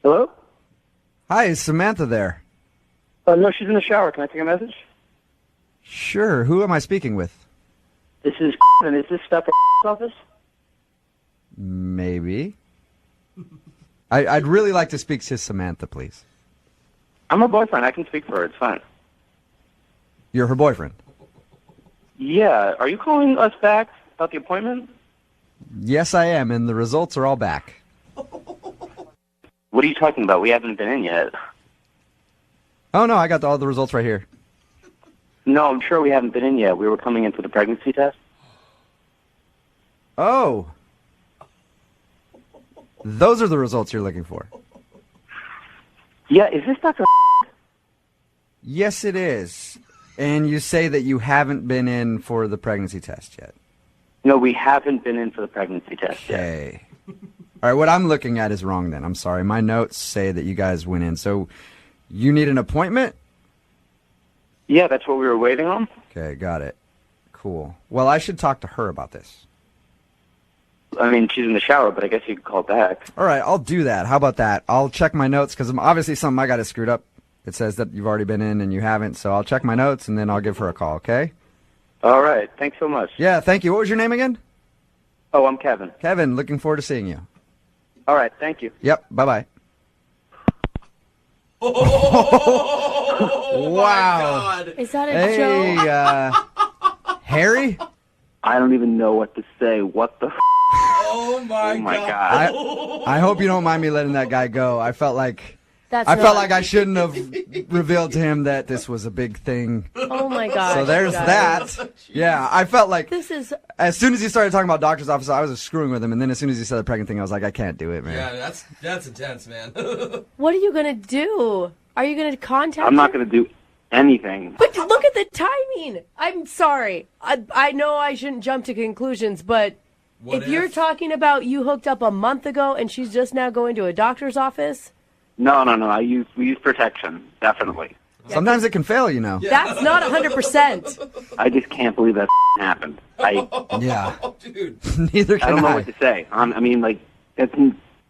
Hello? Hi, is Samantha there? No, she's in the shower. Can I take a message? Sure. Who am I speaking with? This is and is this stuff at office? Maybe. I'd really like to speak to Samantha, please. I'm her boyfriend. I can speak for her. It's fine. You're her boyfriend? Yeah. Are you calling us back about the appointment? Yes, I am, and the results are all back. What are you talking about? We haven't been in yet. Oh, no, I got all the results right here. No, I'm sure we haven't been in yet. We were coming in for the pregnancy test. Oh. Those are the results you're looking for. Yeah, is this Dr. Yes, it is. And you say that you haven't been in for the pregnancy test yet. No, we haven't been in for the pregnancy test yet. Okay. All right, what I'm looking at is wrong then. I'm sorry. My notes say that you guys went in. So you need an appointment? Yeah, that's what we were waiting on. Okay, got it. Cool. Well, I should talk to her about this. I mean, she's in the shower, but I guess you could call back. All right, I'll do that. How about that? I'll check my notes because obviously something I got it screwed up. It says that you've already been in and you haven't, so I'll check my notes and then I'll give her a call, okay? All right. Thanks so much. Yeah, thank you. What was your name again? Oh, I'm Kevin. Kevin, looking forward to seeing you. All right. Thank you. Yep, bye-bye. Oh, wow. my God. Is that a joke? Harry? I don't even know what to say. What the Oh, my God. I hope you don't mind me letting that guy go. I felt like That's I not- felt like I shouldn't have revealed to him that this was a big thing. Oh my God. So there's that. Yeah, I felt like This is. as soon as he started talking about doctor's office, I was just screwing with him, and then as soon as he said the pregnant thing, I was like, I can't do it, man. Yeah, that's intense, man. What are you gonna do? Are you gonna contact? I'm not him? going to do anything. But look at the timing. I'm sorry. I know I shouldn't jump to conclusions, but What if you're if? talking about you hooked up a month ago and she's just now going to a doctor's office, No. We use protection. Definitely. Sometimes it can fail, you know. that's not 100%. I just can't believe that happened. Yeah. Oh, dude. Neither I can don't know I. what to say. I mean, like, it's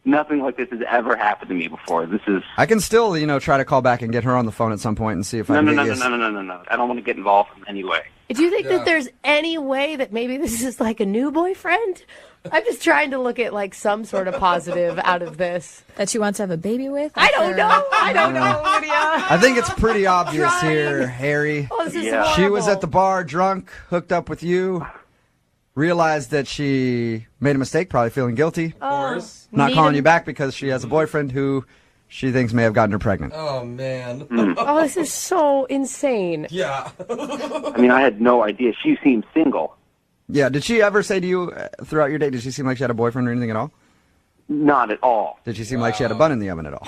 nothing like this has ever happened to me before. This is I can still, try to call back and get her on the phone at some point and see if I no. can get you. I don't want to get involved in any way. Do you think Yeah. that there's any way that maybe this is like a new boyfriend? I'm just trying to look at like some sort of positive out of this. That she wants to have a baby with? I don't know. I don't know, Lydia. I think it's pretty obvious Trying. here, Harry. Oh, this is Yeah. horrible. She was at the bar, drunk, hooked up with you, realized that she made a mistake, probably feeling guilty. Of course. Not Need calling him- you back because she has a boyfriend who she thinks may have gotten her pregnant. Oh, man. Oh, this is so insane. Yeah. I mean, I had no idea. She seemed single. Yeah, did she ever say to you throughout your date, did she seem like she had a boyfriend or anything at all? Not at all. Did she seem like she had a bun in the oven at all?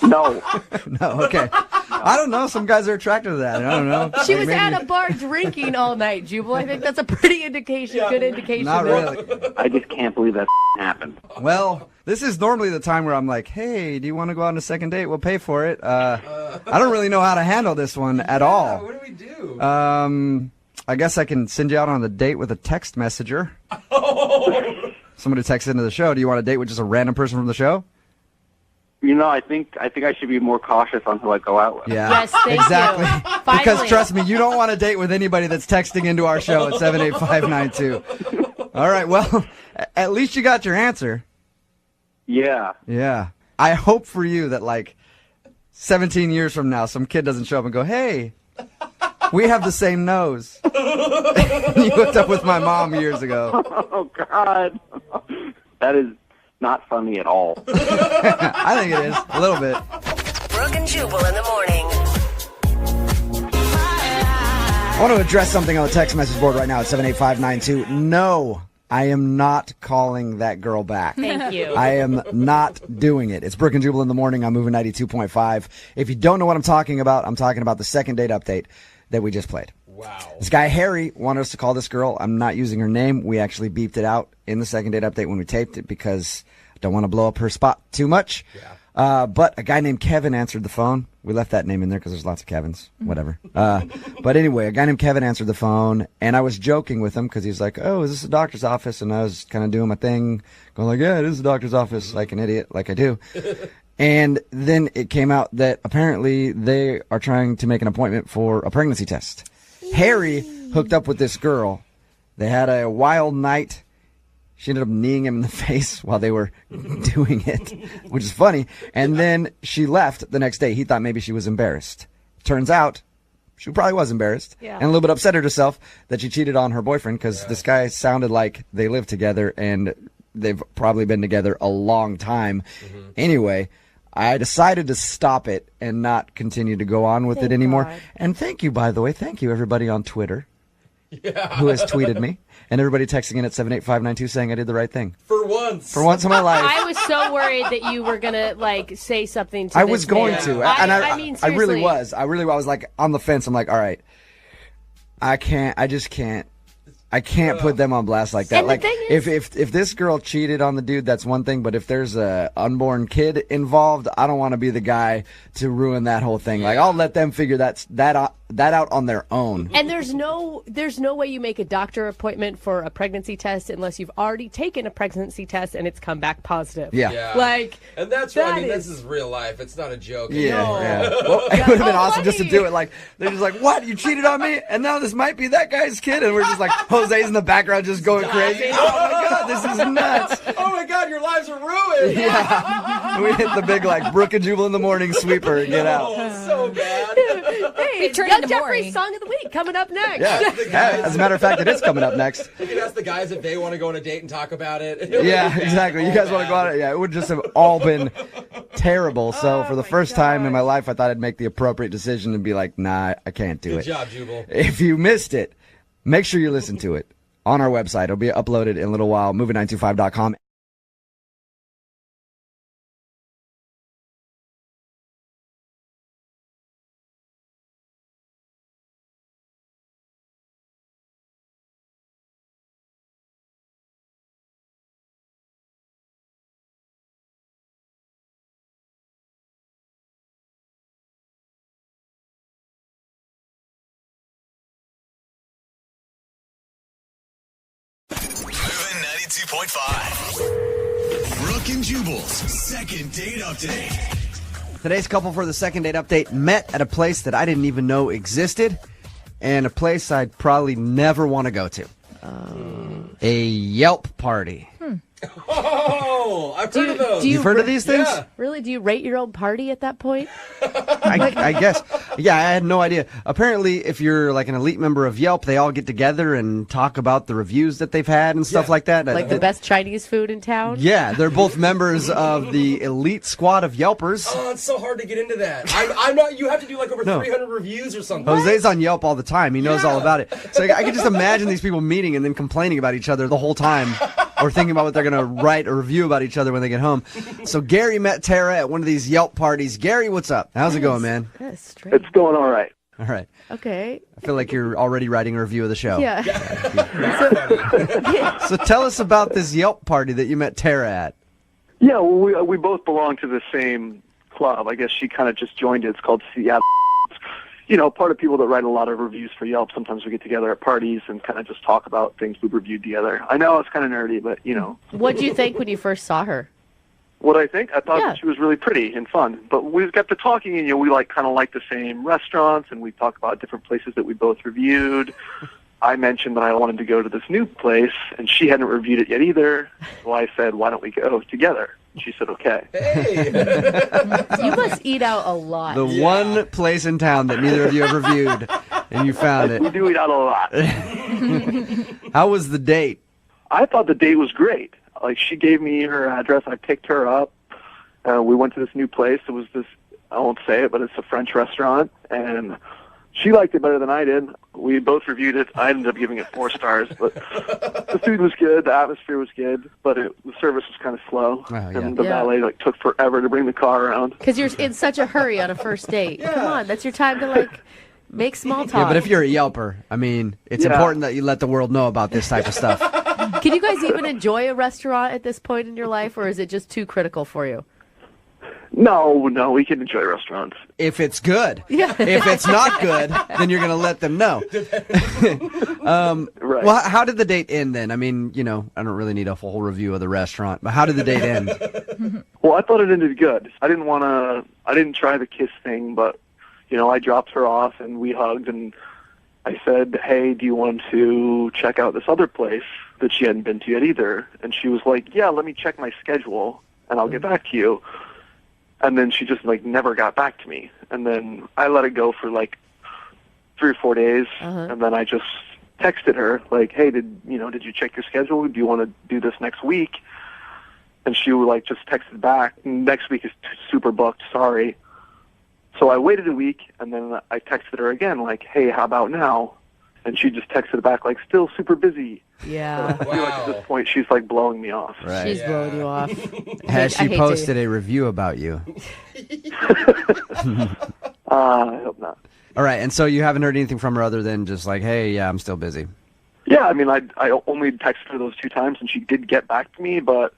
No. No, okay. I don't know. Some guys are attracted to that. I don't know. She Like, was maybe- at a bar drinking all night, Jubal. I think that's a pretty indication, good indication. Not that- really. I just can't believe that happened. Well, this is normally the time where I'm like, hey, do you want to go on a second date? We'll pay for it. I don't really know how to handle this one at all. What do we do? I guess I can send you out on the date with a text messenger. Somebody texts into the show. Do you want a date with just a random person from the show? You know, I think I should be more cautious on who I go out with. Yeah. Yes, thank exactly. you. Because Finally. trust me, you don't want to date with anybody that's texting into our show at 78592. All right, well, at least you got your answer. Yeah. Yeah. I hope for you that, like, 17 years from now, some kid doesn't show up and go, hey, we have the same nose. You hooked up with my mom years ago. Oh, God. That is not funny at all. I think it is, a little bit. Brooke and Jubal in the morning. I want to address something on the text message board right now at 78592. No, I am not calling that girl back. Thank you. I am not doing it. It's Brooke and Jubal in the morning. I'm moving 92.5. If you don't know what I'm talking about the second date update that we just played. Wow. This guy, Harry, wanted us to call this girl. I'm not using her name. We actually beeped it out in the second date update when we taped it because I don't want to blow up her spot too much. Yeah. But a guy named Kevin answered the phone. We left that name in there because there's lots of Kevins. Whatever. But anyway, a guy named Kevin answered the phone, and I was joking with him because he's like, "Oh, is this a doctor's office?" And I was kind of doing my thing, going like, "Yeah, it is a doctor's office," like an idiot, like I do. And then it came out that apparently they are trying to make an appointment for a pregnancy test. Harry hooked up with this girl. They had a wild night. She ended up kneeing him in the face while they were doing it, which is funny. And then she left the next day. He thought maybe she was embarrassed. Turns out she probably was embarrassed and a little bit upset at herself that she cheated on her boyfriend because this guy sounded like they lived together and they've probably been together a long time. Anyway, I decided to stop it and not continue to go on with it anymore. God. And thank you, by the way. Thank you, everybody on Twitter who has tweeted me. And everybody texting in at 78592 saying I did the right thing. For once. For once in my life. I was so worried that you were gonna like say something to I this was going man. to. I mean, I really seriously. was. I was like on the fence. I'm like, all right, I just can't put them on blast like that. And the Like thing is- if this girl cheated on the dude, that's one thing. But if there's a unborn kid involved, I don't want to be the guy to ruin that whole thing. Like I'll let them figure that out on their own. And there's no way you make a doctor appointment for a pregnancy test unless you've already taken a pregnancy test and it's come back positive. Yeah. Like, And that's that right. I mean, is- this is real life. It's not a joke. Yeah, No. yeah. Well, it would have been Oh, awesome just to buddy. do it. Like they're just like, "What? You cheated on me, and now this might be that guy's kid," and we're just like, Jose's in the background just going crazy. Oh my god, this is nuts! Oh my God, your lives are ruined. Yeah, we hit the big like Brooke and Jubal in the morning sweeper and get out. Oh, it's so bad. hey, turned Young into Jeffrey's Maury. song of the week coming up next. Yeah. As a matter of fact, it is coming up next. You can ask the guys if they want to go on a date and talk about it. Yeah, exactly. You guys want to go on it? Yeah, it would just have all been terrible. So for the first time in my life, I thought I'd make the appropriate decision and be like, nah, I can't do Good it. job, Jubal. If you missed it, make sure you listen to it on our website. It'll be uploaded in a little while, movie925.com. Moving 92.5. Brooke and Jubal's second date update. Today's couple for the second date update met at a place that I didn't even know existed and a place I'd probably never want to go to. A Yelp party. Oh, I've heard of those. You've heard of these things? Yeah. Really? Do you rate your own party at that point? I guess. Yeah, I had no idea. Apparently, if you're like an elite member of Yelp, they all get together and talk about the reviews that they've had and stuff Yeah. like that. Like the best Chinese food in town? Yeah, they're both members of the elite squad of Yelpers. Oh, it's so hard to get into that. I'm not. You have to do like over No. 300 reviews or something. Jose's on Yelp all the time. He knows all Yeah. about it. So I can just imagine these people meeting and then complaining about each other the whole time or thinking about what they're going to write or review about each other when they get home. So Gary met Tara at one of these Yelp parties. Gary, what's up? How's it going, man? That's strange. It's going all right. All right. Okay. I feel like you're already writing a review of the show. Yeah. So tell us about this Yelp party that you met Tara at. Yeah, well, we both belong to the same club. I guess she kind of just joined it. It's called Seattle. You know, part of people that write a lot of reviews for Yelp. Sometimes we get together at parties and kind of just talk about things we've reviewed together. I know it's kind of nerdy, but, you know. What'd you think when you first saw her? What I think? I thought Yeah. that she was really pretty and fun. But we got to talking, and, you know, we kind of like the same restaurants, and we talk about different places that we both reviewed. I mentioned that I wanted to go to this new place, and she hadn't reviewed it yet either. So I said, why don't we go together? She said, okay. Hey. You must eat out a lot. The one place in town that neither of you have reviewed, and you found We it. do eat out a lot. How was the date? I thought the date was great. Like, she gave me her address. I picked her up. We went to this new place. It was this, I won't say it, but it's a French restaurant. And she liked it better than I did. We both reviewed it. I ended up giving it 4 stars. But the food was good. The atmosphere was good. But the service was kind of slow. Oh, yeah. And the Yeah. valet, took forever to bring the car around. Because you're in such a hurry on a first date. Come on, that's your time to, make small talk. Yeah, but if you're a Yelper, I mean, it's Yeah. important that you let the world know about this type of stuff. Can you guys even enjoy a restaurant at this point in your life, or is it just too critical for you? No, we can enjoy restaurants. If it's good. Yeah. If it's not good, then you're going to let them know. Right. Well, how did the date end then? I mean, I don't really need a full review of the restaurant, but how did the date end? Well, I thought it ended good. I didn't try the kiss thing, but, I dropped her off and we hugged and I said, hey, do you want to check out this other place that she hadn't been to yet either? And she was like, yeah, let me check my schedule and I'll get back to you. And then she just never got back to me. And then I let it go for 3 or 4 days. And then I just texted her hey, did you check your schedule? Do you want to do this next week? And she would just texted back, next week is super booked, sorry. So I waited a week and then I texted her again hey, how about now? And she just texted back still super busy. Yeah. I feel at this point she's blowing me off. Right. She's blowing you off. Has I she hate posted a review about you? I hope not. All right, and so you haven't heard anything from her other than just hey, yeah, I'm still busy. Yeah, I mean, I only texted her those 2 times, and she did get back to me, but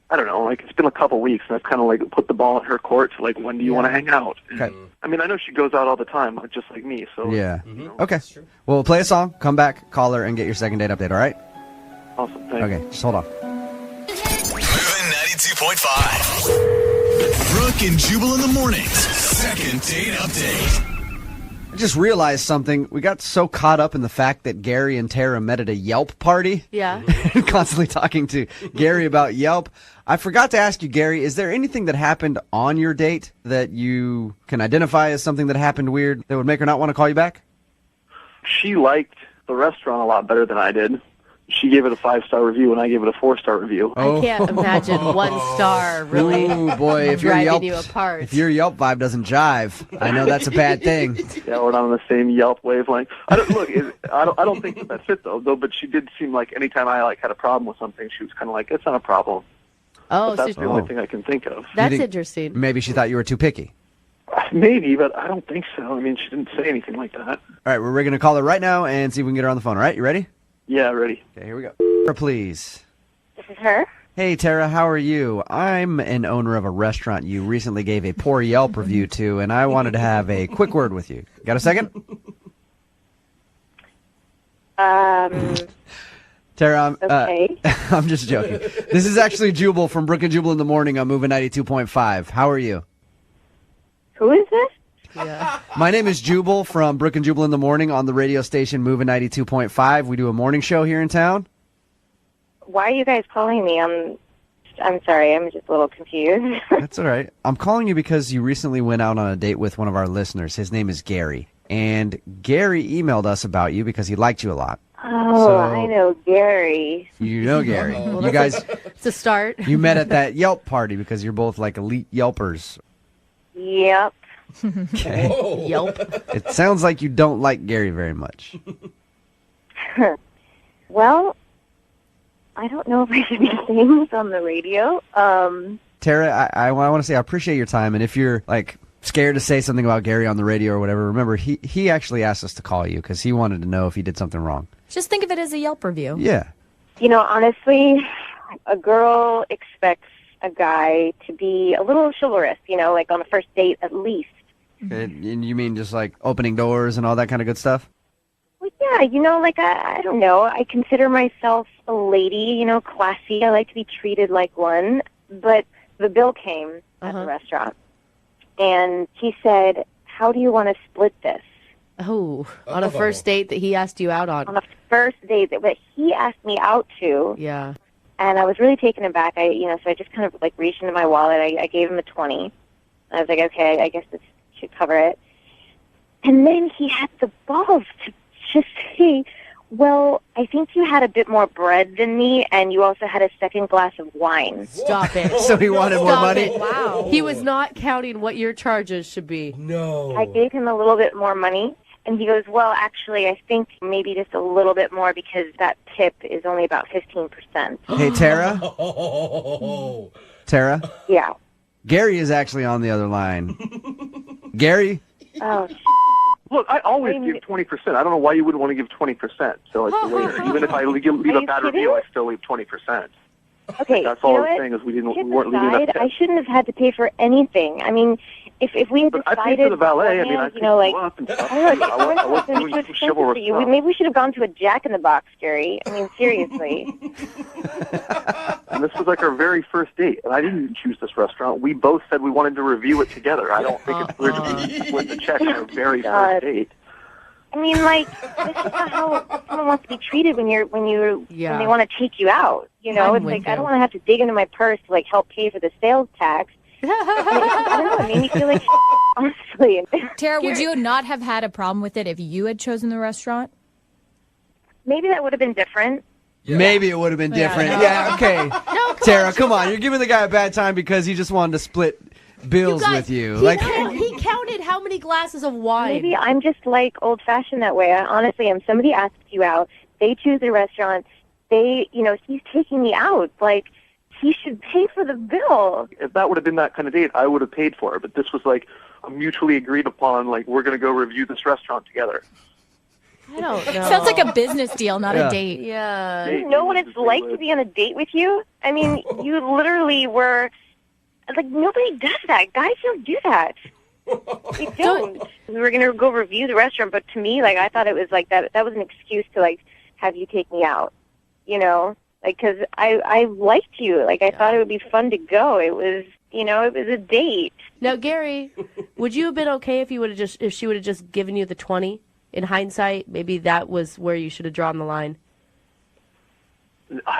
I don't know, it's been a couple weeks, and I've kind of put the ball in her court to when do you want to hang out? Okay. I mean, I know she goes out all the time, just like me, so. Yeah. Okay. Well, play a song, come back, call her, and get your second date update, all right? Awesome, thanks. Okay, just hold on. Moving 92.5. Brooke and Jubal in the mornings. Second date update. I just realized something. We got so caught up in the fact that Gary and Tara met at a Yelp party. Yeah. Constantly talking to Gary about Yelp. I forgot to ask you, Gary, is there anything that happened on your date that you can identify as something that happened weird that would make her not want to call you back? She liked the restaurant a lot better than I did. She gave it a 5-star review, and I gave it a 4-star review. I can't imagine 1 star really Ooh, boy, if your driving Yelp, you apart. if your Yelp vibe doesn't jive, I know that's a bad thing. Yeah, we're not on the same Yelp wavelength. I don't think that's it though. But she did seem anytime I had a problem with something, she was kind of it's not a problem. Oh, But that's so the only thing I can think of. that's think- interesting. Maybe she thought you were too picky. Maybe, but I don't think so. I mean, she didn't say anything like that. All right, we're going to call her right now and see if we can get her on the phone. All right, you ready? Yeah, ready. Okay, here we go. Tara, please. This is her. Hey, Tara, how are you? I'm an owner of a restaurant you recently gave a poor Yelp review to, and I wanted to have a quick word with you. Got a second? Tara, Okay. I'm just joking. This is actually Jubal from Brooke and Jubal in the morning on Moving 92.5. How are you? Who is this? Yeah. My name is Jubal from Brooke and Jubal in the morning on the radio station Moving 92.5. We do a morning show here in town. Why are you guys calling me? I'm sorry. I'm just a little confused. That's all right. I'm calling you because you recently went out on a date with one of our listeners. His name is Gary. And Gary emailed us about you because he liked you a lot. Oh, So- I know Gary. You know Gary. Well, You guys, It's a start. you met at that Yelp party because you're both elite Yelpers. Yep. Okay. Whoa. Yelp. It sounds like you don't like Gary very much. Well, I don't know if I should be saying this on the radio. Tara, I want to say I appreciate your time, and if you're scared to say something about Gary on the radio or whatever, remember he actually asked us to call you because he wanted to know if he did something wrong. Just think of it as a Yelp review. Yeah. Honestly, a girl expects a guy to be a little chivalrous, on the first date at least. And you mean just opening doors and all that kind of good stuff? Well, yeah, I don't know. I consider myself a lady, classy. I like to be treated like one. But the bill came at the restaurant, and he said, how do you want to split this? Oh, on a first date that he asked you out on. On a first date that he asked me out to, Yeah. and I was really taken aback. So I just kind of reached into my wallet. I gave him a 20. I was like, okay, I guess this should cover it. And then he had the balls to just say, well, I think you had a bit more bread than me, and you also had a second glass of wine. Stop it. So he wanted more Stop money? it. Wow. He was not counting what your charges should be. No. I gave him a little bit more money, and he goes, well, actually, I think maybe just a little bit more because that tip is only about 15%. Hey, Tara? Oh. Tara? Yeah. Gary is actually on the other line. Gary? Oh, Look, I always give 20%. I don't know why you wouldn't want to give 20%. So the waiter, even if I leave a bad kidding? review, I still leave 20%. Okay, That's all you I know was what? saying is we Tip weren't leaving aside, that. I shouldn't have had to pay for anything. I mean, if we had But decided, I paid for the valet. I mean, I beforehand, you know, like, picked you up and stuff. I don't know, I it wasn't was doing too some expensive chivalrous for you. stuff. Maybe we should have gone to a Jack in the Box, Gary. I mean, seriously. And this was like our very first date, and I didn't even choose this restaurant. We both said we wanted to review it together. I don't think it's weird to split the check on our very God. first date. I mean, like, this is not how someone wants to be treated when they want to take you out. You know, I'm it's with like, I you. don't want to have to dig into my purse to, like, help pay for the sales tax. I don't know, it made me feel like honestly. Tara, would you not have had a problem with it if you had chosen the restaurant? Maybe that would have been different. Maybe it would have been different. Yeah, okay. Tara, come on. You're giving the guy a bad time because he just wanted to split bills with you. He counted how many glasses of wine. Maybe I'm just, like, old-fashioned that way. I honestly am. Somebody asks you out. They choose a restaurant. He's taking me out. Like, he should pay for the bill. If that would have been that kind of date, I would have paid for it. But this was like a mutually agreed upon, like, we're going to go review this restaurant together. I don't know. Sounds like a business deal, not a date. Yeah. You know what it's like to be on a date with you? I mean, you literally were, like, nobody does that. Guys don't do that. They don't. We were going to go review the restaurant, but to me, like, I thought it was like that was an excuse to, like, have you take me out, you know? Like, because I liked you. Like, I thought it would be fun to go. It was, it was a date. Now, Gary, would you have been okay if she would have just given you the 20? In hindsight, maybe that was where you should have drawn the line.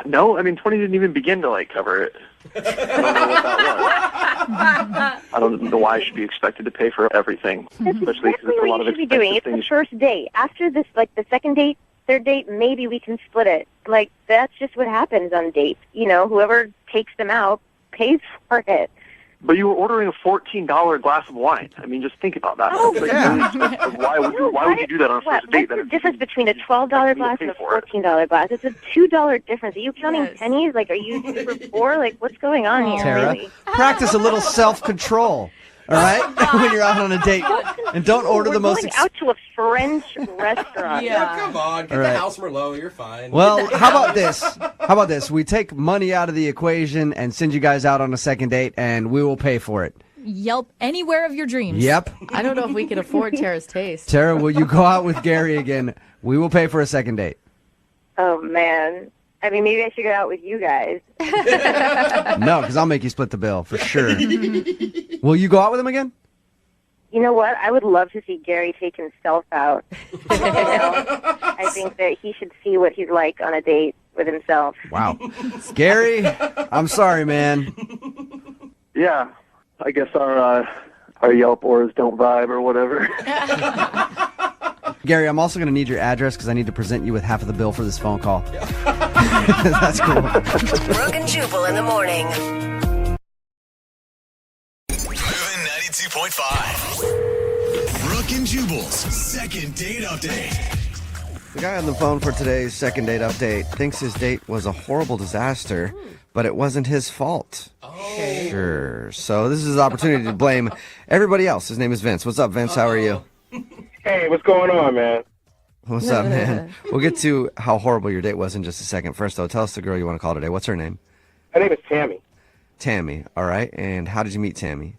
No, I mean, 20 didn't even begin to, like, cover it. I don't know what that was. I don't know why I should be expected to pay for everything. That's Especially exactly because it's a what lot you of should be doing. expensive It's the things. first date. After this, like, the second date, third date, maybe we can split it. Like, that's just what happens on dates. Whoever takes them out pays for it. But you were ordering a $14 glass of wine. I mean, just think about that. Oh, It's like, really expensive. Why would you do that on a first date? What's the difference between a $12 glass and a $14 glass? It's a $2 difference. Are you counting pennies? Like, are you super poor? Like, what's going on here? Tara, Really? practice a little self-control, all right? When you're out on a date. And don't order the most... We're going out to a French restaurant. Yeah, come on. Get All right. the house Merlot. You're fine. Well, how about this? How about this? We take money out of the equation and send you guys out on a second date, and we will pay for it. Yelp anywhere of your dreams. Yep. I don't know if we can afford Tara's taste. Tara, will you go out with Gary again? We will pay for a second date. Oh, man. I mean, maybe I should go out with you guys. No, because I'll make you split the bill, for sure. Will you go out with him again? You know what? I would love to see Gary take himself out. I think that he should see what he's like on a date with himself. Wow. Gary, I'm sorry, man. Yeah, I guess our Yelp ors don't vibe or whatever. Gary, I'm also going to need your address because I need to present you with half of the bill for this phone call. That's cool. Brooke and Jubal in the morning. Moving 92.5. Brooke and Jubal's second date update. The guy on the phone for today's second date update thinks his date was a horrible disaster, but it wasn't his fault. Oh. Sure. So this is his opportunity to blame everybody else. His name is Vince. What's up, Vince? How are you? Hey, what's going on, man? What's up, man? We'll get to how horrible your date was in just a second. First, though, tell us the girl you want to call today. What's her name? Her name is Tammy. Tammy. All right. And how did you meet Tammy?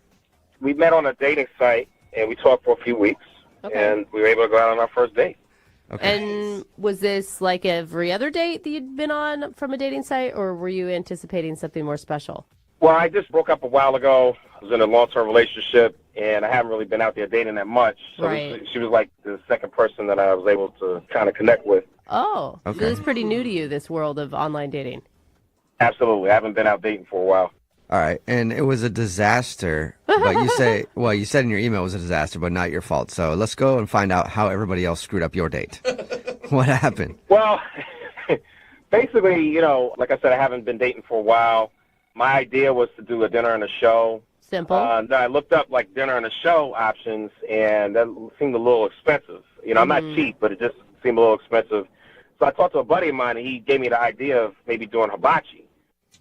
We met on a dating site, and we talked for a few weeks, and we were able to go out on our first date. Okay. And was this like every other date that you'd been on from a dating site, or were you anticipating something more special? Well, I just broke up a while ago. I was in a long-term relationship, and I haven't really been out there dating that much. So she was like the second person that I was able to kind of connect with. Oh, Okay. so this is pretty new to you, this world of online dating. Absolutely. I haven't been out dating for a while. All right. And it was a disaster, but you said in your email it was a disaster, but not your fault. So let's go and find out how everybody else screwed up your date. What happened? Well, basically, like I said, I haven't been dating for a while. My idea was to do a dinner and a show. Simple. Then I looked up like dinner and a show options, and that seemed a little expensive. I'm not cheap, but it just seemed a little expensive. So I talked to a buddy of mine, and he gave me the idea of maybe doing hibachi.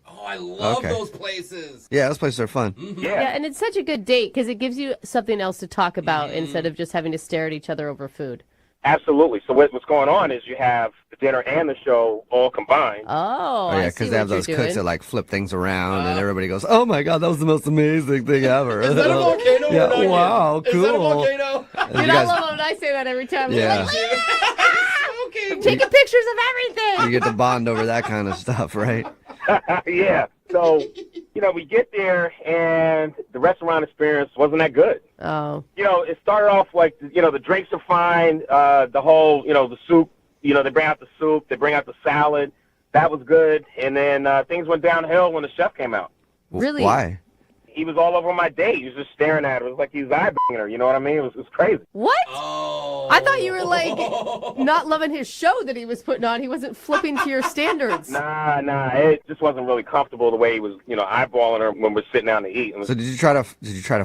Oh, I love those places. Yeah, those places are fun. Mm-hmm. Yeah, and it's such a good date because it gives you something else to talk about instead of just having to stare at each other over food. Absolutely. So what's going on is you have the dinner and the show all combined. Oh, yeah, because they have those cooks that like flip things around, and everybody goes, "Oh my god, that was the most amazing thing ever!" Is that a volcano? Yeah, or not wow, yet? cool. Is that a volcano? Dude, I love it when I say that every time. Yeah. I'm taking pictures of everything. You get to bond over that kind of stuff, right? Yeah. So, we get there, and the restaurant experience wasn't that good. Oh. It started off like, the drinks are fine. The whole, the soup, they bring out the soup, they bring out the salad. That was good. And then things went downhill when the chef came out. Really? Why? He was all over my date. He was just staring at her. It was like he was eye-banging her. You know what I mean? It was crazy. What? Oh. I thought you were like not loving his show that he was putting on. He wasn't flipping to your standards. Nah. It just wasn't really comfortable the way he was, eyeballing her when we're sitting down to eat. So did you try to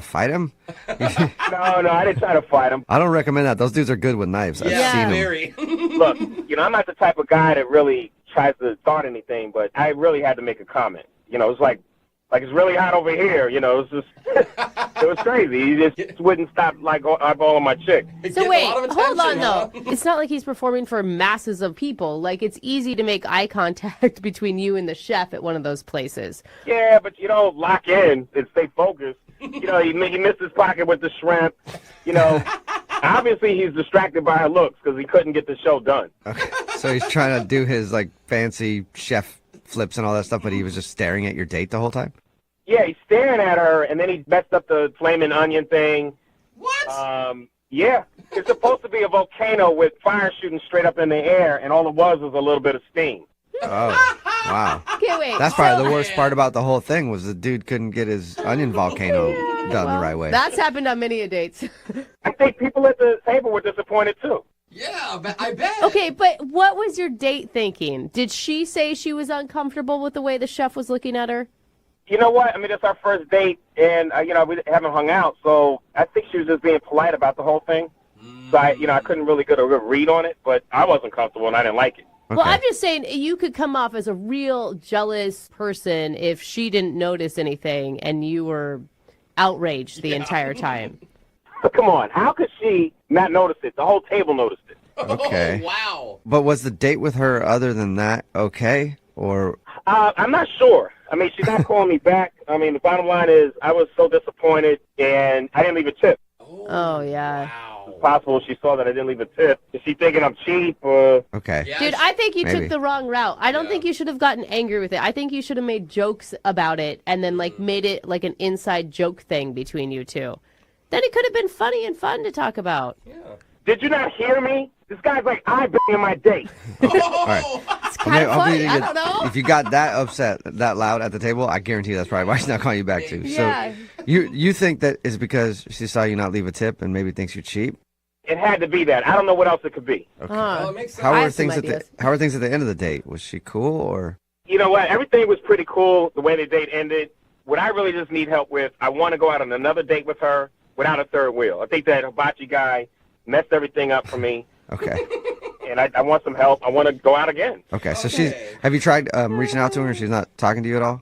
fight him? No, I didn't try to fight him. I don't recommend that. Those dudes are good with knives. I've seen them. Very. Look, I'm not the type of guy that really tries to start anything, but I really had to make a comment. It's like it's really hot over here. It's just, it was crazy. He just wouldn't stop, eyeballing my chick. So wait, hold on, though. It's not like he's performing for masses of people. Like, it's easy to make eye contact between you and the chef at one of those places. Yeah, but you don't lock in and stay focused. He missed his pocket with the shrimp. Obviously he's distracted by her looks because he couldn't get the show done. Okay. So he's trying to do his, fancy chef flips and all that stuff, but he was just staring at your date the whole time? Yeah, he's staring at her, and then he messed up the flaming onion thing. What? Yeah. It's supposed to be a volcano with fire shooting straight up in the air, and all it was a little bit of steam. Oh, wow. Okay, wait. That's probably the worst part about the whole thing was the dude couldn't get his onion volcano done the right way. That's happened on many a dates. I think people at the table were disappointed, too. Yeah, I bet. Okay, but what was your date thinking? Did she say she was uncomfortable with the way the chef was looking at her? You know what? I mean, it's our first date, and, we haven't hung out, so I think she was just being polite about the whole thing. So, I couldn't really get a good read on it, but I wasn't comfortable, and I didn't like it. Okay. Well, I'm just saying you could come off as a real jealous person if she didn't notice anything and you were outraged the entire time. But come on, how could she not notice it? The whole table noticed it. Okay. Oh, wow. But was the date with her other than that okay? Or I'm not sure. I mean, she's not calling me back. I mean, the bottom line is I was so disappointed, and I didn't leave a tip. Oh, yeah. Wow. It's possible she saw that I didn't leave a tip. Is she thinking I'm cheap? okay. Yeah, Dude, I think you maybe. took the wrong route. I don't think you should have gotten angry with it. I think you should have made jokes about it and then, made it like an inside joke thing between you two. Then it could have been funny and fun to talk about. Yeah. Did you not hear me? This guy's like eye-banging my date. All right. It's kind of funny. I Maybe don't know. If you got that upset, that loud at the table, I guarantee that's probably why she's not calling you back too. Yeah. So you think that is because she saw you not leave a tip and maybe thinks you're cheap? It had to be that. I don't know what else it could be. Okay. Oh, it makes sense. How I were have some things ideas. how are things at the end of the date? Was she cool or? You know what? Everything was pretty cool the way the date ended. What I really just need help with, I want to go out on another date with her without a third wheel. I think that hibachi guy messed everything up for me. Okay. And I want some help. I want to go out again. Okay. So have you tried reaching out to her and she's not talking to you at all?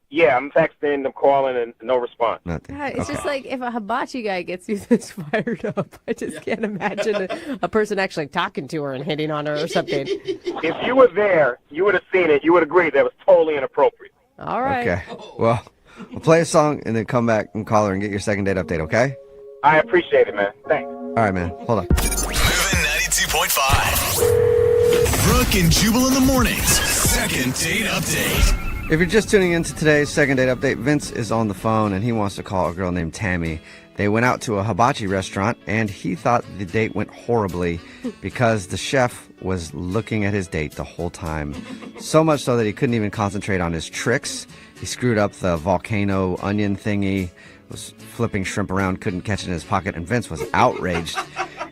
Yeah, I'm texting, I'm calling, and no response. Nothing. God, it's just like if a hibachi guy gets you this fired up, I just can't imagine a person actually talking to her and hitting on her or something. If you were there, you would have seen it. You would agree that was totally inappropriate. All right. Okay. Well, we'll play a song and then come back and call her and get your second date update, okay? I appreciate it, man. Thanks. All right, man. Hold on. Moving 92.5. Brooke and Jubal in the mornings. Second date update. If you're just tuning into today's second date update, Vince is on the phone and he wants to call a girl named Tammy. They went out to a hibachi restaurant and he thought the date went horribly because the chef was looking at his date the whole time. So much so that he couldn't even concentrate on his tricks. He screwed up the volcano onion thingy, was flipping shrimp around, couldn't catch it in his pocket, and Vince was outraged.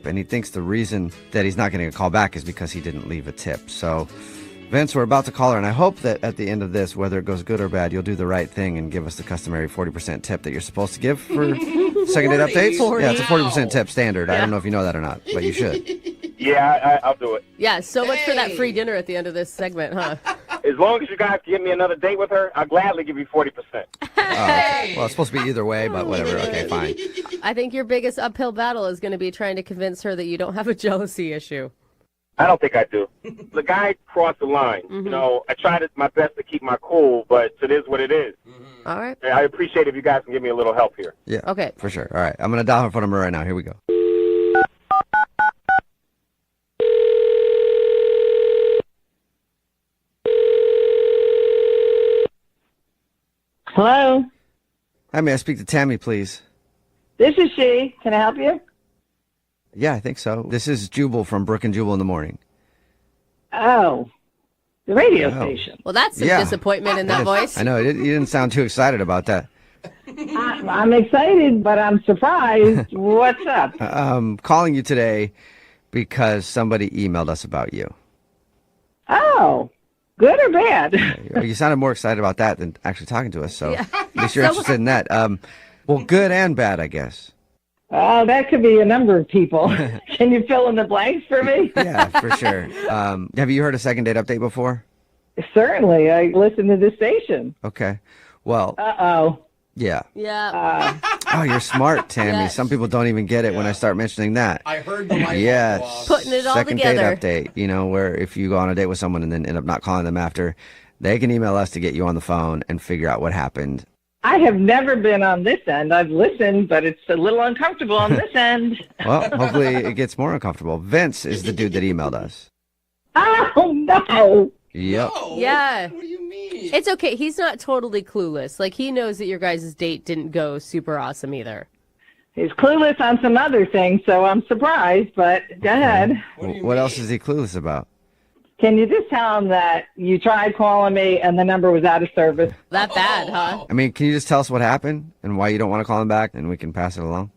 And he thinks the reason that he's not getting a call back is because he didn't leave a tip. So, Vince, we're about to call her, and I hope that at the end of this, whether it goes good or bad, you'll do the right thing and give us the customary 40% tip that you're supposed to give for second date updates. 40. Yeah, it's a 40% tip standard. I don't know if you know that or not, but you should. Yeah, I'll do it. Yeah, so much for that free dinner at the end of this segment, huh? As long as you guys give me another date with her, I'll gladly give you 40%. Well, it's supposed to be either way, but whatever. Okay, fine. I think your biggest uphill battle is going to be trying to convince her that you don't have a jealousy issue. I don't think I do. The guy crossed the line. You know, I tried my best to keep my cool, but it is what it is. All right. I appreciate if you guys can give me a little help here. Yeah. Okay. For sure. All right. I'm going to dial her phone number right now. Here we go. Hello? Hi, may I speak to Tammy, please? This is she. Can I help you? Yeah, I think so. This is Jubal from Brooke and Jubal in the morning. Oh, the radio station. Well, that's some disappointment in that voice. I know. You didn't sound too excited about that. I'm excited, but I'm surprised. What's up? Calling you today because somebody emailed us about you. Oh, good or bad? You sounded more excited about that than actually talking to us, so at least you're interested in that. Well, good and bad, I guess. Oh, that could be a number of people. Can you fill in the blanks for me? Yeah, for sure. Have you heard a second date update before? Certainly. I listen to this station. Okay. Well. Uh-oh. Yeah. Yeah. Oh, you're smart, Tammy. Yes. Some people don't even get it when I start mentioning that. I heard the light Yes. bulb go off. Putting it all Second together. date update, you know, where if you go on a date with someone and then end up not calling them after, they can email us to get you on the phone and figure out what happened. I have never been on this end. I've listened, but it's a little uncomfortable on this end. Well, hopefully it gets more uncomfortable. Vince is the dude that emailed us. Oh, no. Yep. No, Yeah. What do you mean? It's okay. He's not totally clueless. Like, he knows that your guys' date didn't go super awesome either. He's clueless on some other things, so I'm surprised, but go ahead. What else is he clueless about? Can you just tell him that you tried calling me and the number was out of service? That bad, huh? I mean, can you just tell us what happened and why you don't want to call him back and we can pass it along?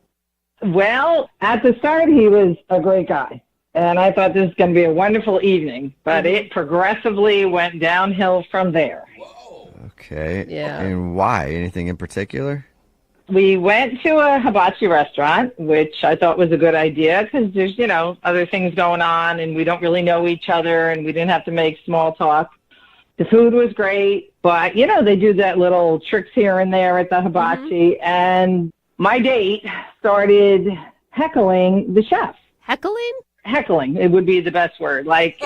Well, at the start, he was a great guy. And I thought this was going to be a wonderful evening, but it progressively went downhill from there. Okay. Yeah. And why? Anything in particular? We went to a hibachi restaurant, which I thought was a good idea because there's, you know, other things going on and we don't really know each other and we didn't have to make small talk. The food was great, but, you know, they do that little tricks here and there at the hibachi. And my date started heckling the chef. Heckling? Heckling, it would be the best word. Like,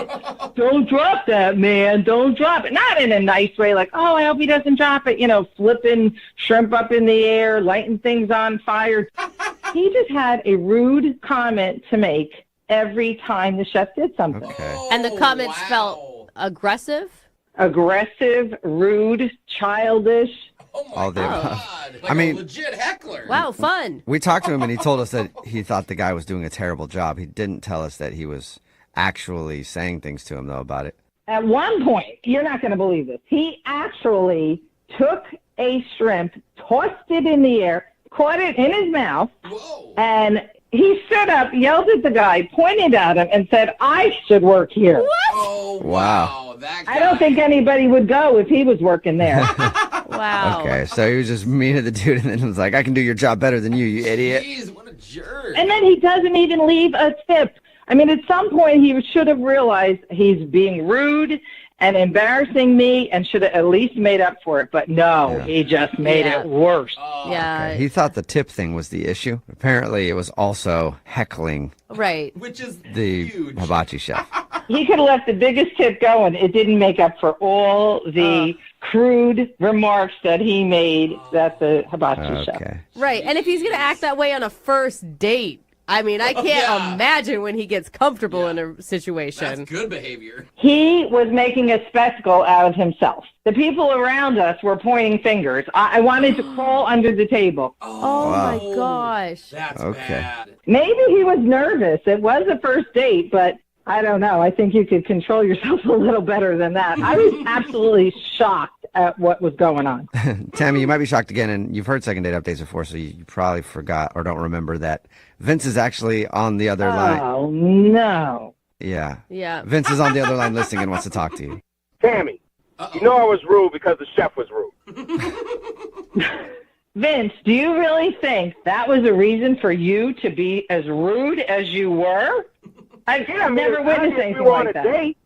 don't drop that, man. Don't drop it. Not in a nice way, like, oh, I hope he doesn't drop it. You know, flipping shrimp up in the air, lighting things on fire. He just had a rude comment to make every time the chef did something. Okay. And the comments felt aggressive? Aggressive, rude, childish. Oh my All the above. God. Like I mean- a legit heckler. Wow, fun. We talked to him and he told us that he thought the guy was doing a terrible job. He didn't tell us that he was actually saying things to him, though, about it. At one point, you're not going to believe this, he actually took a shrimp, tossed it in the air, caught it in his mouth, Whoa. and he stood up, yelled at the guy, pointed at him, and said, I should work here. Oh, Wow. wow. That guy. I don't think anybody would go if he was working there. Wow. Okay, so he was just mean to the dude and then was like, I can do your job better than you idiot. Jeez, what a jerk. And then he doesn't even leave a tip. I mean, at some point, he should have realized he's being rude and embarrassing me and should have at least made up for it. But no, he just made it worse. Yeah. He thought the tip thing was the issue. Apparently, it was also heckling Right. Which is the huge. hibachi chef. He could have left the biggest tip going. It didn't make up for all the crude remarks that he made at the hibachi chef. Okay. Right. And if he's going to act that way on a first date, I mean, I can't imagine when he gets comfortable in a situation. That's good behavior. He was making a spectacle out of himself. The people around us were pointing fingers. I wanted to crawl under the table. Oh, Wow. my gosh. That's Okay. bad. Maybe he was nervous. It was a first date, but I don't know. I think you could control yourself a little better than that. I was absolutely shocked at what was going on. Tammy, you might be shocked again, and you've heard second date updates before, so you probably forgot or don't remember that Vince is actually on the other line. Oh, no. Yeah. Yeah. Vince is on the other line listening and wants to talk to you. Tammy, you know I was rude because the chef was rude. Vince, do you really think that was a reason for you to be as rude as you were? I've never witnessed anything we were on like a that. date.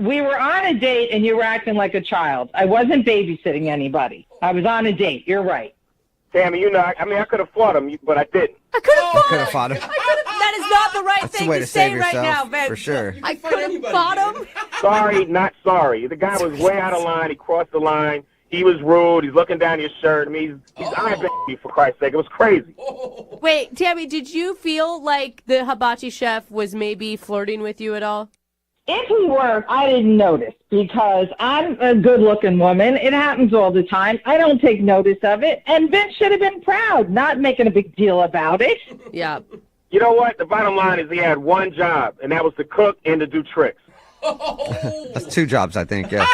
We were on a date, and you were acting like a child. I wasn't babysitting anybody. I was on a date. You're right. Tammy, you know, I could have fought him, but I didn't. I could have Could have fought him. That is not the right That's thing the way to to save say right now, yourself, Vince. for sure. I could have fought him. Sorry, not sorry. The guy was way out of line. He crossed the line. He was rude. He's looking down your shirt. I mean, he's eyeballing me, for Christ's sake. It was crazy. Wait, Tammy, did you feel like the hibachi chef was maybe flirting with you at all? If he weren't, I didn't notice because I'm a good-looking woman. It happens all the time. I don't take notice of it. And Vince should have been proud, not making a big deal about it. Yeah. You know what? The bottom line is he had one job, and that was to cook and to do tricks. That's 2 jobs, I think, yeah.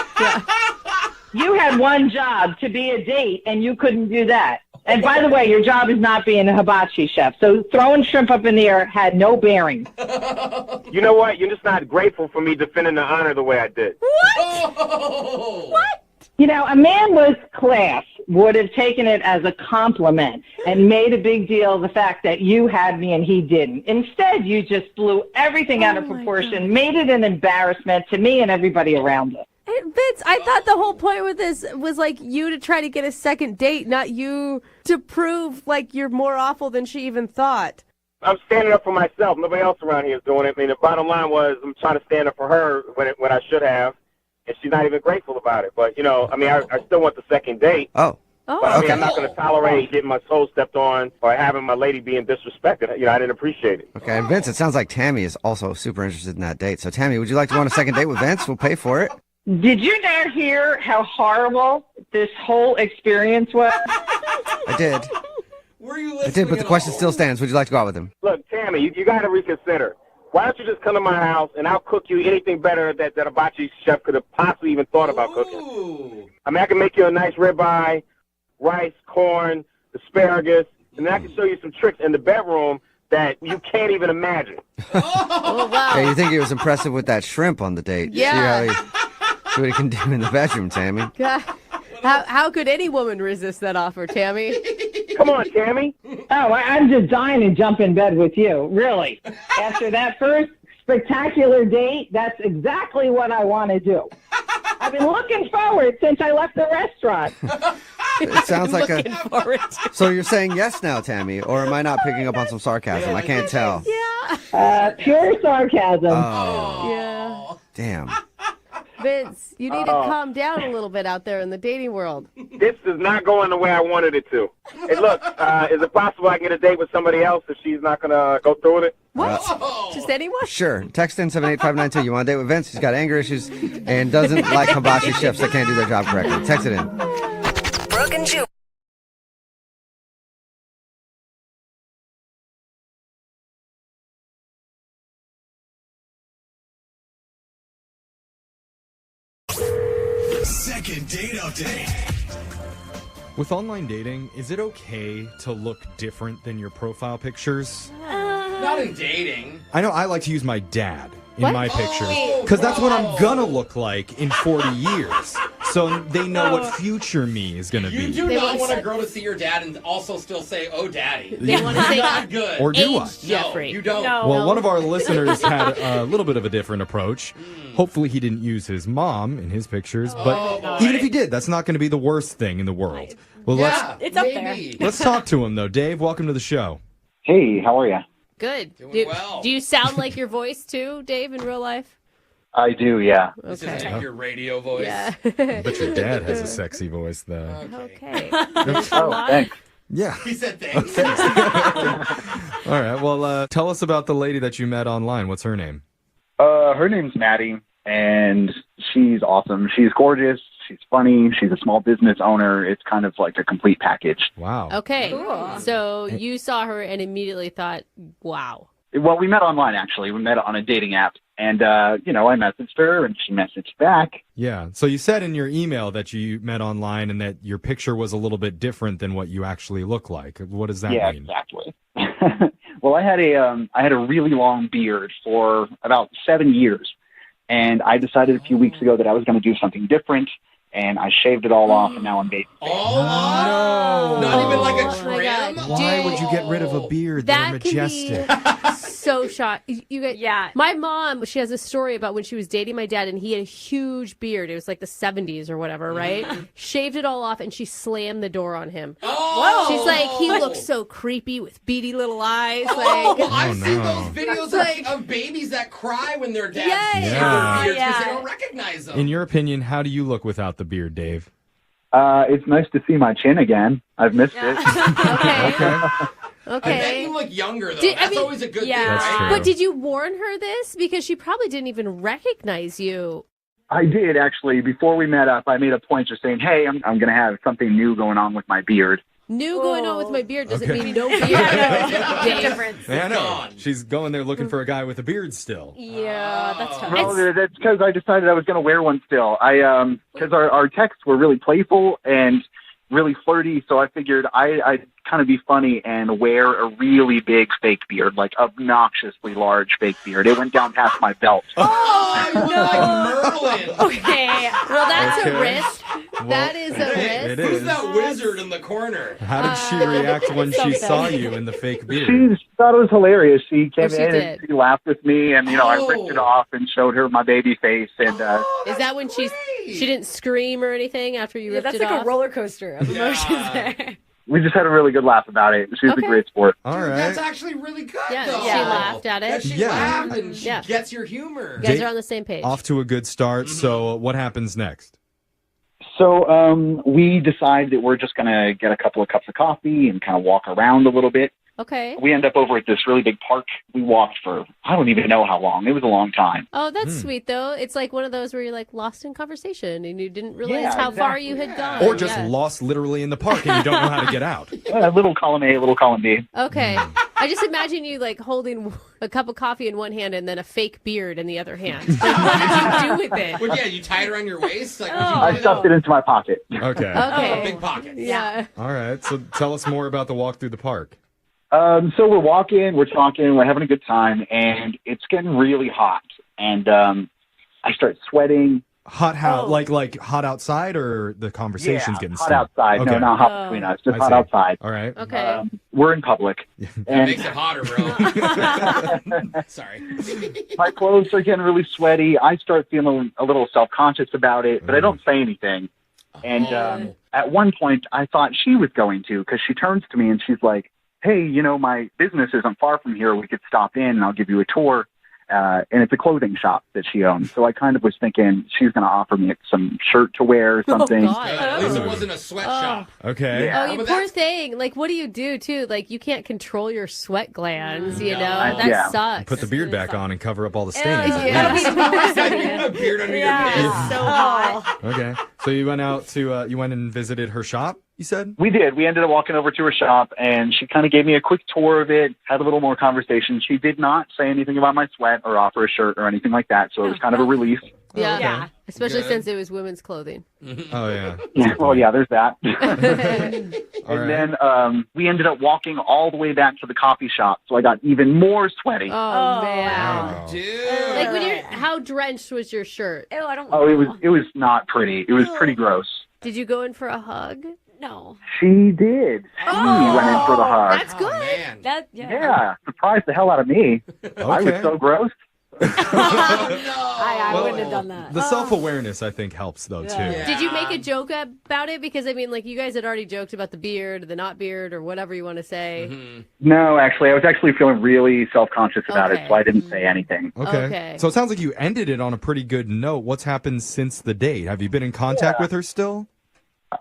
You had one job to be a date, and you couldn't do that. And by the way, your job is not being a hibachi chef. So throwing shrimp up in the air had no bearing. You know what? You're just not grateful for me defending the honor the way I did. What? You know, a man with class would have taken it as a compliment and made a big deal of the fact that you had me and he didn't. Instead, you just blew everything out of proportion, made it an embarrassment to me and everybody around us. Hey, Vince, I thought the whole point with this was like you to try to get a second date, not you to prove like you're more awful than she even thought. I'm standing up for myself. Nobody else around here is doing it. I mean, the bottom line was I'm trying to stand up for her when I should have, and she's not even grateful about it. But, you know, I mean, I still want the second date. Oh. But, I mean, I'm not going to tolerate getting my soul stepped on or having my lady being disrespected. You know, I didn't appreciate it. Okay, and Vince, it sounds like Tammy is also super interested in that date. So, Tammy, would you like to go on a second date with Vince? We'll pay for it. Did you not hear how horrible this whole experience was? I did. Were you I did, but the question still stands. Would you like to go out with him? Look, Tammy, you got to reconsider. Why don't you just come to my house and I'll cook you anything better that a hibachi chef could have possibly even thought about cooking? I mean, I can make you a nice ribeye, rice, corn, asparagus, and then I can show you some tricks in the bedroom that you can't even imagine. Oh, wow. Hey, you think he was impressive with that shrimp on the date? Yeah. See what he can do in the bedroom, Tammy. God. How could any woman resist that offer, Tammy? Come on, Tammy. Oh, I'm just dying to jump in bed with you, really. After that first spectacular date, that's exactly what I want to do. I've been looking forward since I left the restaurant. It sounds like Looking forward to- So you're saying yes now, Tammy, or am I not picking up on some sarcasm? I can't tell. Yeah. Pure sarcasm. Oh, Yeah. damn. Vince, you need to calm down a little bit out there in the dating world. This is not going the way I wanted it to. Hey, look, is it possible I can get a date with somebody else if she's not going to go through with it? What? Just anyone? Sure. Text in 78592. You want to date with Vince? He's got anger issues and doesn't like hibachi chefs that can't do their job correctly. Text it in. Brooke and Jubal. Second date update. With online dating, is it okay to look different than your profile pictures? Not in dating. I know I like to use my dad in What? my pictures Oh, because that's what I'm wow. gonna look like in 40 years. So they know what future me is gonna You be. do They not want want to- a girl to see your dad and also still say, "Oh, daddy." They want to say Not good. Or do I? age Jeffrey. No, you don't. Well, one of our listeners had a little bit of a different approach. Hopefully he didn't use his mom in his pictures, but even if he did, that's not going to be the worst thing in the world. Well, Yeah, It's up there. maybe. let's talk to him though. Dave, welcome to the show. Hey, how are you? Good. Doing well. Do you sound like your voice too, Dave, in real life? I do, yeah. This Okay. isn't your radio voice. Yeah. But your dad has a sexy voice though. Okay. Oh, thanks. Yeah. He said thanks. All right. Well, tell us about the lady that you met online. What's her name? Her name's Maddie, and she's awesome. She's gorgeous. She's funny. She's a small business owner. It's kind of like a complete package. Wow. Okay. Cool. So you saw her and immediately thought, wow. Well, we met online, actually. We met on a dating app. And, I messaged her, and she messaged back. Yeah. So you said in your email that you met online and that your picture was a little bit different than what you actually look like. What does that Yeah, mean? exactly. Well, I had a really long beard for about 7 years. And I decided a few weeks ago that I was going to do something different. And I shaved it all off, and now I'm baby. All off? No. Not even like a Oh, my trim? God. Why Dude, would you get rid of a beard? They're that can majestic. be so shocked. You guys, Yeah. My mom, she has a story about when she was dating my dad, and he had a huge beard. It was like the 70s or whatever, right? Shaved it all off, and she slammed the door on him. Oh! She's like, he looks so creepy with beady little eyes. Oh, Like, I've seen no. those videos of babies that cry when their dads Yes. shave Yeah. their beards because Yeah. they don't recognize them. In your opinion, how do you look without the beard, Dave? It's nice to see my chin again. I've missed it. okay. I bet Okay. you look younger, though. Did- I That's mean, always a good yeah. thing, That's right? true. But did you warn her this? Because she probably didn't even recognize you. I did actually. Before we met up, I made a point of saying, "Hey, I'm going to have something new going on with my beard." New going on with my beard doesn't Okay. mean no beard. Big Dave. difference. Yeah, I know. gone. She's going there looking for a guy with a beard still. Yeah, that's tough. Well, that's because I decided I was going to wear one still. Because our texts were really playful and really flirty, so I figured I'd kind of be funny and wear a really big fake beard, like obnoxiously large fake beard. It went down past my belt. Oh, you look like Merlin. Okay. Well, that's Okay. a risk. Well, That is a risk. It Who's is. that wizard in the corner? How did she react when she something. saw you in the fake beard? She thought it was hilarious. She came Oh, she in did. and she laughed with me, and I ripped it off and showed her my baby face. And Is that when she didn't scream or anything after you Yeah, ripped that's it like off? a roller coaster of emotions there. we just had a really good laugh about it. She was Okay. a great sport. All Dude, right. that's actually really good, Yeah, though. she laughed at it. That she Yeah. laughed and she Yeah. gets your humor. You guys are on the same page. Off to a good start. So what happens next? So we decide that we're just going to get a couple of cups of coffee and kind of walk around a little bit. Okay. We end up over at this really big park. We walked for, I don't even know how long. It was a long time. Oh, that's sweet, though. It's like one of those where you're like lost in conversation and you didn't realize Yeah, how far exactly. you had gone. Or just Yeah. lost literally in the park and you don't know how to get out. Little column A, little column B. Okay. I just imagine you like holding a cup of coffee in one hand and then a fake beard in the other hand. Like, what did you do with it? Well, yeah, you tie it around your waist? Like, I stuffed it into my pocket. Okay. Okay. big pocket. Yeah. All right. So tell us more about the walk through the park. So we're walking, we're talking, we're having a good time, and it's getting really hot. And I start sweating. Hot how? Oh. Like hot outside, or the conversation's getting hot steamy? outside. Okay. No, not hot between us, just I hot see. outside. All right. Okay. We're in public. That And makes it hotter, bro. Sorry. my clothes are getting really sweaty. I start feeling a little self-conscious about it, but I don't say anything. And at one point, I thought she was going to, because she turns to me and she's like, "Hey, my business isn't far from here. We could stop in and I'll give you a tour." And it's a clothing shop that she owns. So I kind of was thinking she's going to offer me some shirt to wear or something. Oh, God. Good. At least it wasn't a sweatshop. Okay. Yeah. Oh, you but poor that's- thing. Like, what do you do, too? Like, you can't control your sweat glands, you know? No. That Yeah. sucks. Put the beard back on and cover up all the stains. at Yeah. least. You have a beard under your pants. Yeah, so hot. Okay. So you went out to you went and visited her shop, you said? We did. We ended up walking over to her shop, and she kind of gave me a quick tour of it, had a little more conversation. She did not say anything about my sweat or offer a shirt or anything like that, so it was kind of a relief. Yeah. Okay. Yeah. Especially Good. since it was women's clothing. Oh yeah. Well, yeah, there's that. All And right. then we ended up walking all the way back to the coffee shop, so I got even more sweaty. Oh, Oh, man. Wow. Dude. Like, when you're, how drenched was your shirt? Ew, I don't Oh, it was not pretty. It was pretty gross. Did you go in for a hug? No. She did. She went in for the hug. That's good. Oh, man. That, Yeah, surprised the hell out of me. I was Okay. so gross. Oh, no. I wouldn't have done that. The self-awareness, I think, helps though too. Yeah. Did you make a joke about it? Because, I mean, like, you guys had already joked about the beard, the not beard, or whatever you want to say. No, actually, I was actually feeling really self-conscious about Okay. it, so I didn't say anything. Okay. Okay. So it sounds like you ended it on a pretty good note. What's happened since the date? Have you been in contact with her still?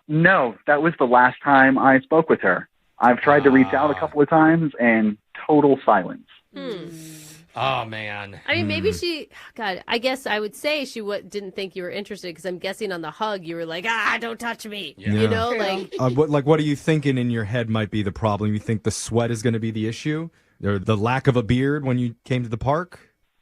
No, that was the last time I spoke with her. I've tried to reach out a couple of times, and total silence. Oh, man. I mean, maybe she, God, I guess I would say she didn't think you were interested, because I'm guessing on the hug you were like, don't touch me. Yeah. You know, like, What are you thinking in your head might be the problem? You think the sweat is going to be the issue? Or the lack of a beard when you came to the park?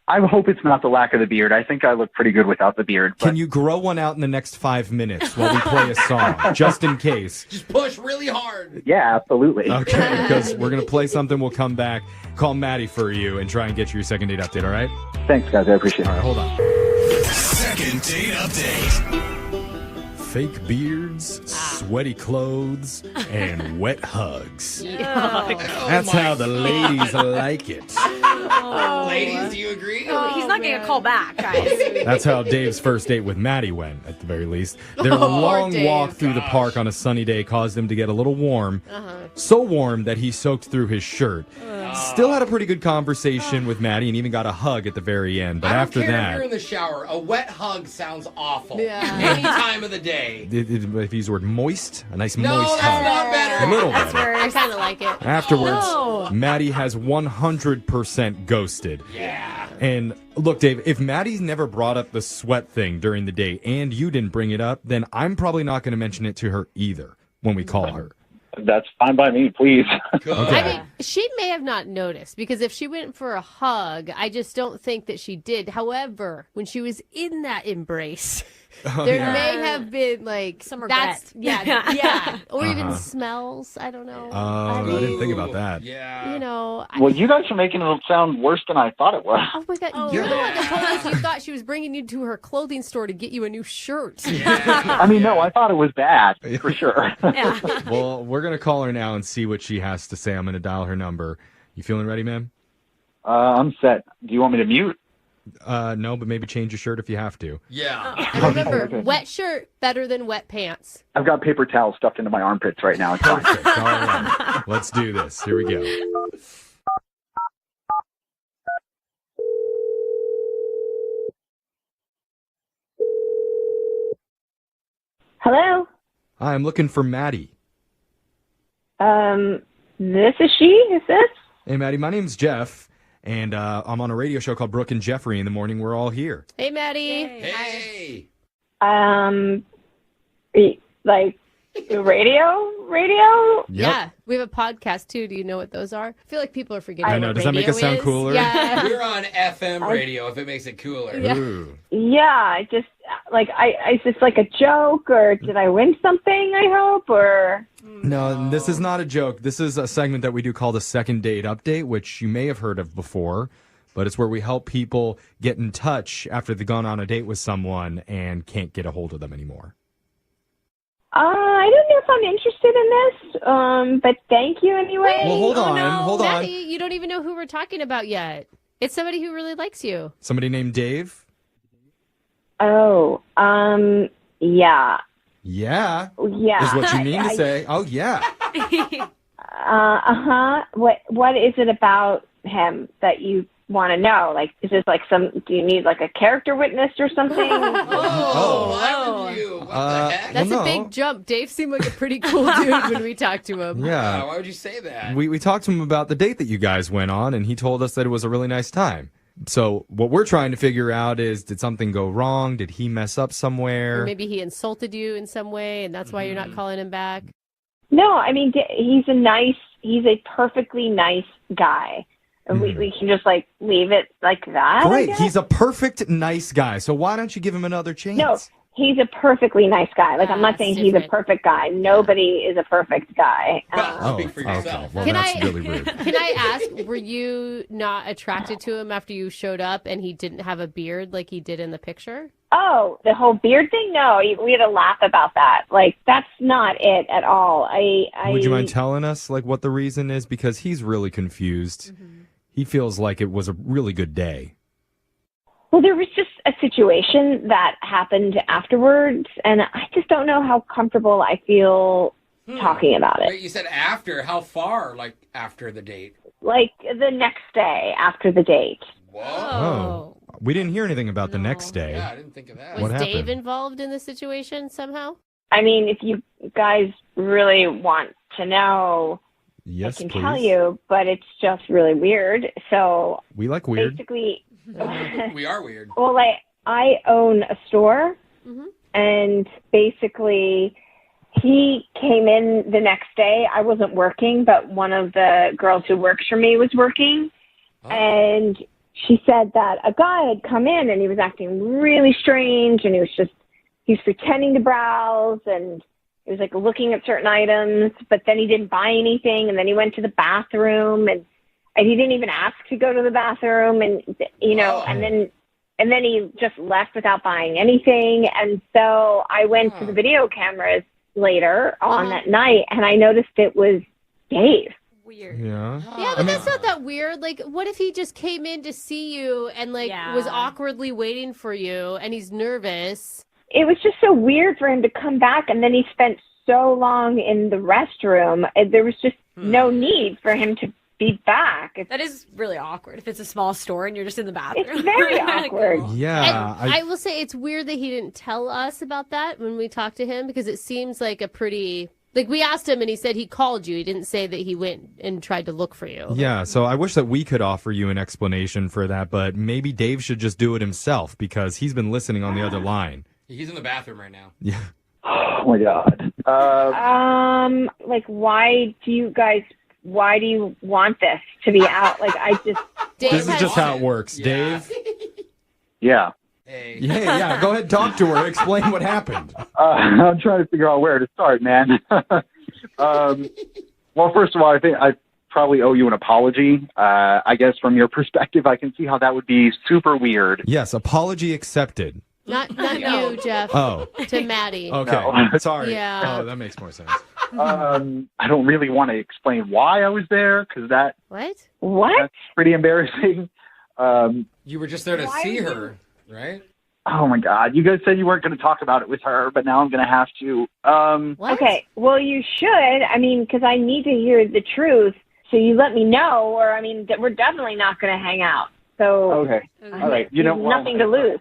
I hope it's not the lack of the beard. I think I look pretty good without the beard. But Can you grow one out in the next 5 minutes while we play a song, just in case? Just push really hard. yeah, absolutely. Okay, because we're going to play something. We'll come back, call Maddie for you, and try and get you your second date update, all right? Thanks, guys. I appreciate it. All right, hold on. Second date update. Fake beards, sweaty clothes, and wet hugs. Oh, That's my how the ladies like it. Ladies, do you agree? Oh, he's not getting a call back, guys. That's how Dave's first date with Maddie went, at the very least. Their Oh, long Dave. walk through the park on a sunny day caused him to get a little warm. So warm that he soaked through his shirt. Still had a pretty good conversation with Maddie and even got a hug at the very end. But I don't after care if that, you're in the shower. A wet hug sounds awful. Yeah. Any time of the day. if he used the word moist, a nice No, moist that's hug. not better. A little That's better. where I kind of like it. Afterwards, No. Maddie has 100% ghosted. Yeah. And look, Dave, if Maddie's never brought up the sweat thing during the day and you didn't bring it up, then I'm probably not going to mention it to her either when we call her. That's fine by me, please. Okay. I mean, she may have not noticed because if she went for a hug, I just don't think that she did. However, when she was in that embrace, there may have been like some regret. yeah, or even smells. I don't know. I didn't think about that. Yeah. You know. Well, you guys are making it sound worse than I thought it was. Oh my God! You're the one that told us you thought she was bringing you to her clothing store to get you a new shirt. I mean, no, I thought it was bad, for sure. Well, we're going to call her now and see what she has to say. I'm going to dial her number. You feeling ready, ma'am? I'm set. Do you want me to mute? No, but maybe change your shirt if you have to. Yeah. And remember, Okay. wet shirt better than wet pants. I've got paper towels stuffed into my armpits right now. It's fine. All right. Let's do this. Here we go. Hello. Hi, I'm looking for Maddie. This is she. Who's this? Hey, Maddie, my name's Jeff, and I'm on a radio show called Brooke and Jeffrey in the morning. We're all here. Hey, Maddie. Hey. Like radio? Yep. Yeah, we have a podcast too. Do you know what those are? I feel like people are forgetting. I know. what Does that make radio us sound is. cooler? Yeah. We're on FM radio if it makes it cooler. Yeah. Ooh. Yeah. I just like is this like a joke or did I win something? I hope or. No, this is not a joke. This is a segment that we do called a second date update, which you may have heard of before, but it's where we help people get in touch after they've gone on a date with someone and can't get a hold of them anymore. I don't know if I'm interested in this, but thank you anyway. Well, hold on. Maddie, you don't even know who we're talking about yet. It's somebody who really likes you. Somebody named Dave? Oh, yeah. Yeah. Yeah. Is what you mean to say. Oh, yeah. What is it about him that you want to know? Like, is this like do you need like a character witness or something? Why would you? What the heck? That's well, a no. big jump. Dave seemed like a pretty cool dude when we talked to him. Yeah. Why would you say that? We talked to him about the date that you guys went on, and he told us that it was a really nice time. So what we're trying to figure out is, did something go wrong? Did he mess up somewhere? Or maybe he insulted you in some way, and that's why you're not calling him back. No, I mean he's a perfectly nice guy. And we can just like leave it like that. I Great. guess? He's a perfect, nice guy. So why don't you give him another chance? No, he's a perfectly nice guy. Like I'm not saying he's a perfect guy. Nobody is a perfect guy. Speak for yourself. Okay. Well, Can that's I- really rude. Can I ask, were you not attracted to him after you showed up and he didn't have a beard like he did in the picture? Oh, the whole beard thing? No, we had a laugh about that. Like that's not it at all. Would you mind telling us like what the reason is? Because he's really confused. He feels like it was a really good day. Well, there was just a situation that happened afterwards, and I just don't know how comfortable I feel talking about it. Wait, you said after. How far? Like after the date? Like the next day after the date. Whoa. Oh. We didn't hear anything about the next day. Yeah, I didn't think of that. Was What happened? Dave involved in the situation somehow? I mean, if you guys really want to know, Yes, I can please. tell you, but it's just really weird. So We like weird. basically, We are weird. well, I own a store, and basically, he came in the next day. I wasn't working, but one of the girls who works for me was working, and she said that a guy had come in and he was acting really strange, and he was pretending to browse, and he was like looking at certain items, but then he didn't buy anything, and then he went to the bathroom, and he didn't even ask to go to the bathroom, and and then he just left without buying anything. And so I went to the video cameras later on that night, and I noticed it was Dave. Weird. Yeah. Yeah, but that's not that weird. Like, what if he just came in to see you and, like, was awkwardly waiting for you and he's nervous? It was just so weird for him to come back, and then he spent so long in the restroom. There was just no need for him to be back. That is really awkward if it's a small store and you're just in the bathroom. It's very awkward. Yeah. I will say it's weird that he didn't tell us about that when we talked to him, because it seems like a pretty... Like, we asked him and he said he called you. He didn't say that he went and tried to look for you. Yeah, so I wish that we could offer you an explanation for that, but maybe Dave should just do it himself because he's been listening on the other line. He's in the bathroom right now. Yeah. Oh my God. Like, why do you want this to be out? Like, I just... This is just how it works. Dave? Yeah. Hey. Yeah. Go ahead, talk to her. Explain what happened. I'm trying to figure out where to start, man. Well, first of all, I think I probably owe you an apology. I guess from your perspective, I can see how that would be super weird. Yes, apology accepted. Not you, Jeff. Oh. To Maddie. Okay. No. Sorry. Yeah. Oh, that makes more sense. I don't really want to explain why I was there because that's pretty embarrassing. You were just there to see her, right? Oh my God! You guys said you weren't going to talk about it with her, but now I'm going to have to. Okay, well, you should. I mean, because I need to hear the truth. So you let me know, or I mean, we're definitely not going to hang out. So okay, all right. You know, nothing to lose.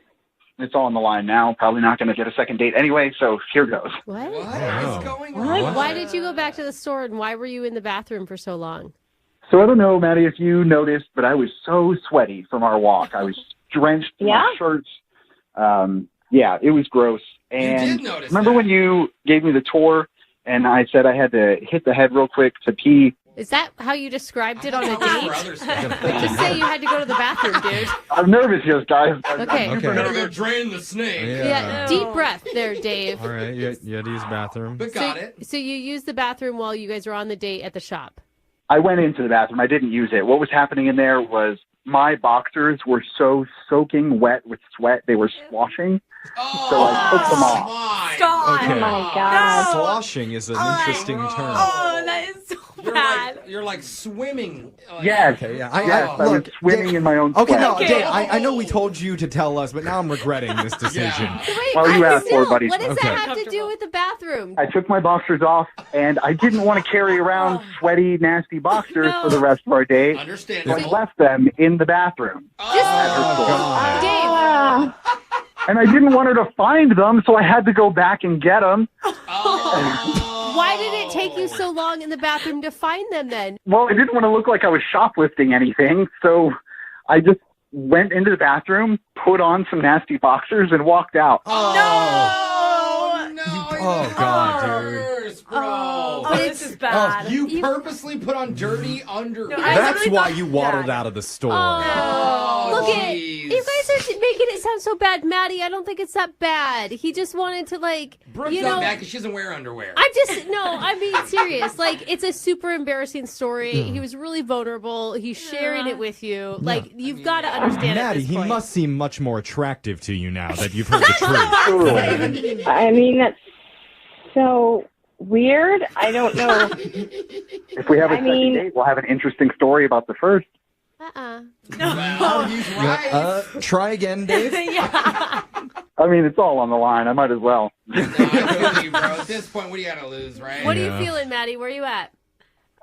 It's all on the line now. Probably not going to get a second date anyway. So here goes. What? What is going on? What? Why did you go back to the store, and why were you in the bathroom for so long? So I don't know, Maddie, if you noticed, but I was so sweaty from our walk. I was drenched in my shirts. Yeah, it was gross. And you did notice remember when you gave me the tour and I said I had to hit the head real quick to pee? Is that how you described it on a date? Just say you had to go to the bathroom, dude. I'm nervous, yes, guys. Okay. I'm gonna go drain the snake. Yeah, deep breath there, Dave. All right, you had to use the bathroom. But got it. So you used the bathroom while you guys were on the date at the shop? I went into the bathroom. I didn't use it. What was happening in there was my boxers were so soaking wet with sweat, they were sloshing. So I took them off. Stop. Okay. Oh, my God. Sloshing is an interesting term. Oh, that is so bad. You're like swimming. Yes. Okay, yeah. I was swimming in my own sweat. Okay, no, Dave, I know we told you to tell us, but now I'm regretting this decision. Wait, Well, you asked for it, buddy. What does Okay. that have to do with the bathroom? I took my boxers off, and I didn't want to carry around sweaty, nasty boxers for the rest of our date. Understand. So I left them in the bathroom. Dave. And I didn't want her to find them, so I had to go back and get them. Why did it take you so long in the bathroom to find them then? Well, I didn't want to look like I was shoplifting anything, so I just went into the bathroom, put on some nasty boxers, and walked out. Oh, God, dude. Oh, this is bad. You purposely put on dirty underwear. That's why you waddled out of the store. Look at you guys are making it sound so bad, Maddie. I don't think it's that bad. He just wanted to Brooke's not bad because she doesn't wear underwear. I'm being serious. Like, it's a super embarrassing story. He was really vulnerable. He's sharing it with you. Like, you've got to understand. Maddie, at this he point. must seem much more attractive to you now that you've heard the truth. I mean, that's so weird. I don't know. If we have a second date, we'll have an interesting story about the first. Well, he's right. Try again, Dave. Yeah. I mean, it's all on the line. I might as well. No, I feel you, bro. At this point, what do you got to lose, right? What are you feeling, Maddie? Where are you at?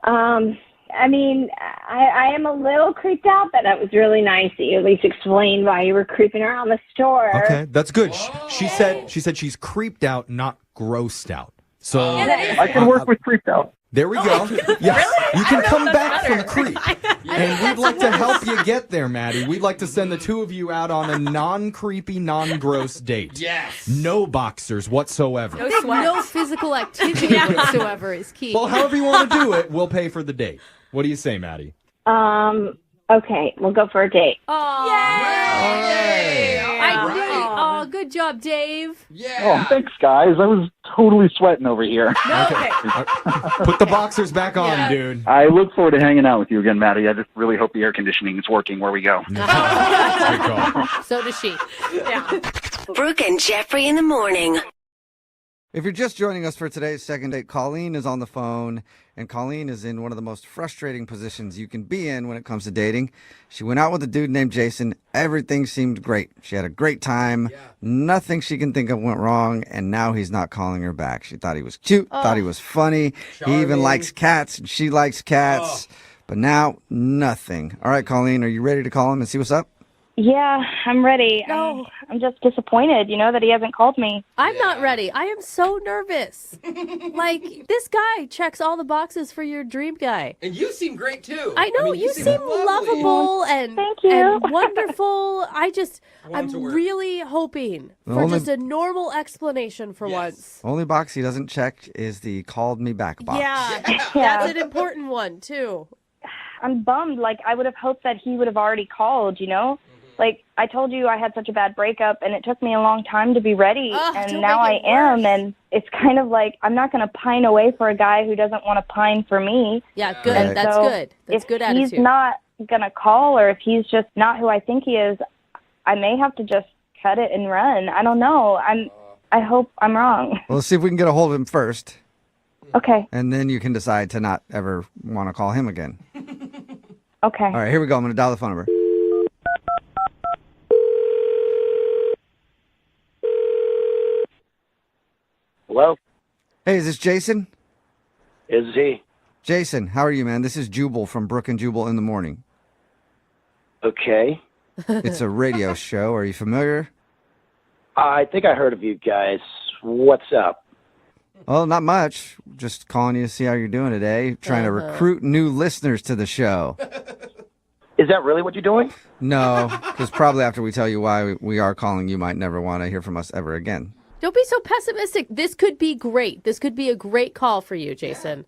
I mean, I am a little creeped out, but that was really nice that you at least explained why you were creeping around the store. Okay, that's good. She said she's creeped out, not grossed out. So I can work with creeped out. There we go. Yes. You can come back from creep. And we'd like to help you get there, Maddie. We'd like to send the two of you out on a non-creepy, non-gross date. Yes. No boxers whatsoever. No physical activity whatsoever is key. Well, however you want to do it, we'll pay for the date. What do you say, Maddie? Okay, we'll go for a date. Oh, Yay! Oh, good job, Dave. Yeah. Oh, thanks, guys. I was totally sweating over here. Put the boxers back on, dude. I look forward to hanging out with you again, Maddie. I just really hope the air conditioning is working where we go. Good call. So does she. Yeah. Brooke and Jeffrey in the morning. If you're just joining us for today's second date, Colleen is on the phone, and Colleen is in one of the most frustrating positions you can be in when it comes to dating. She went out with a dude named Jason. Everything seemed great. She had a great time. Nothing she can think of went wrong, and now he's not calling her back. She thought he was cute, thought he was funny. Charming. He even likes cats, and she likes cats. But now, nothing. All right, Colleen, are you ready to call him and see what's up? Yeah, I'm ready. No. I'm just disappointed, that he hasn't called me. I'm not ready. I am so nervous. Like, this guy checks all the boxes for your dream guy. And you seem great, too. I know. You seem lovely. lovable and, Thank you. and wonderful. I'm to work. really hoping for Only- just a normal explanation for once. Only box he doesn't check is the called me back box. Yeah, that's an important one, too. I'm bummed. Like, I would have hoped that he would have already called, Like, I told you I had such a bad breakup, and it took me a long time to be ready, and don't now I make it am, worse. and it's kind of like I'm not going to pine away for a guy who doesn't want to pine for me. Yeah, good. Right. That's So good. That's if good he's attitude. not going to call, or if he's just not who I think he is, I may have to just cut it and run. I don't know. I hope I'm wrong. Well, let's see if we can get a hold of him first, Okay. and then you can decide to not ever want to call him again. Okay. All right, here we go. I'm going to dial the phone number. Hello? Hey, is this Jason? Is he? Jason, how are you, man? This is Jubal from Brooke and Jubal in the Morning. Okay. It's a radio show. Are you familiar? I think I heard of you guys. What's up? Well, not much. Just calling you to see how you're doing today. Trying to recruit new listeners to the show. Is that really what you're doing? No, because probably after we tell you why we are calling, you might never want to hear from us ever again. Don't be so pessimistic. This could be great. This could be a great call for you, Jason.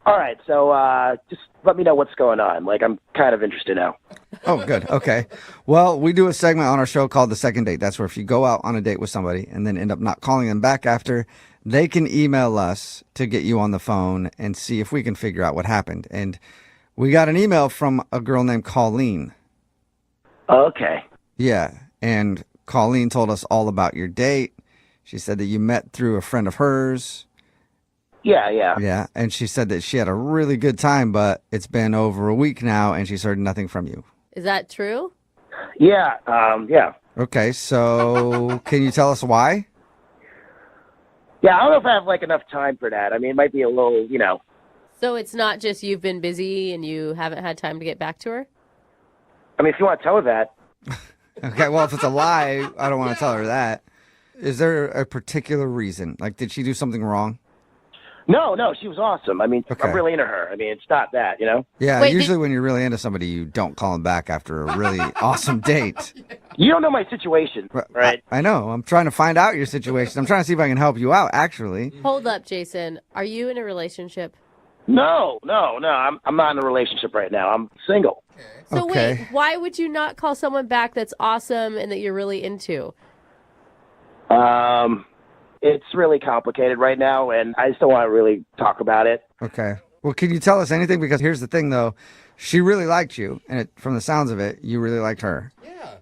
All right, so just let me know what's going on. Like, I'm kind of interested now. Oh, good. Okay. Well, we do a segment on our show called The Second Date. That's where if you go out on a date with somebody and then end up not calling them back after, they can email us to get you on the phone and see if we can figure out what happened. And we got an email from a girl named Colleen. Okay. Yeah. And Colleen told us all about your date. She said that you met through a friend of hers. Yeah. Yeah. And she said that she had a really good time, but it's been over a week now and she's heard nothing from you. Is that true? Yeah. Okay. So can you tell us why? Yeah, I don't know if I have, enough time for that. I mean, it might be a little, So it's not just you've been busy and you haven't had time to get back to her? I mean, if you want to tell her that. Okay. Well, if it's a lie, I don't want to tell her that. Is there a particular reason? Like, did she do something wrong? No, she was awesome. I mean, Okay. I'm really into her. I mean, it's not that, Yeah, Wait, usually when you're really into somebody, you don't call them back after a really awesome date. You don't know my situation, right? I know. I'm trying to find out your situation. I'm trying to see if I can help you out, actually. Hold up, Jason. Are you in a relationship? No. I'm not in a relationship right now. I'm single. So Okay. wait, why would you not call someone back that's awesome and that you're really into? It's really complicated right now, and I just don't want to really talk about it. Okay. Well, can you tell us anything? Because here's the thing, though. She really liked you, and from the sounds of it, you really liked her.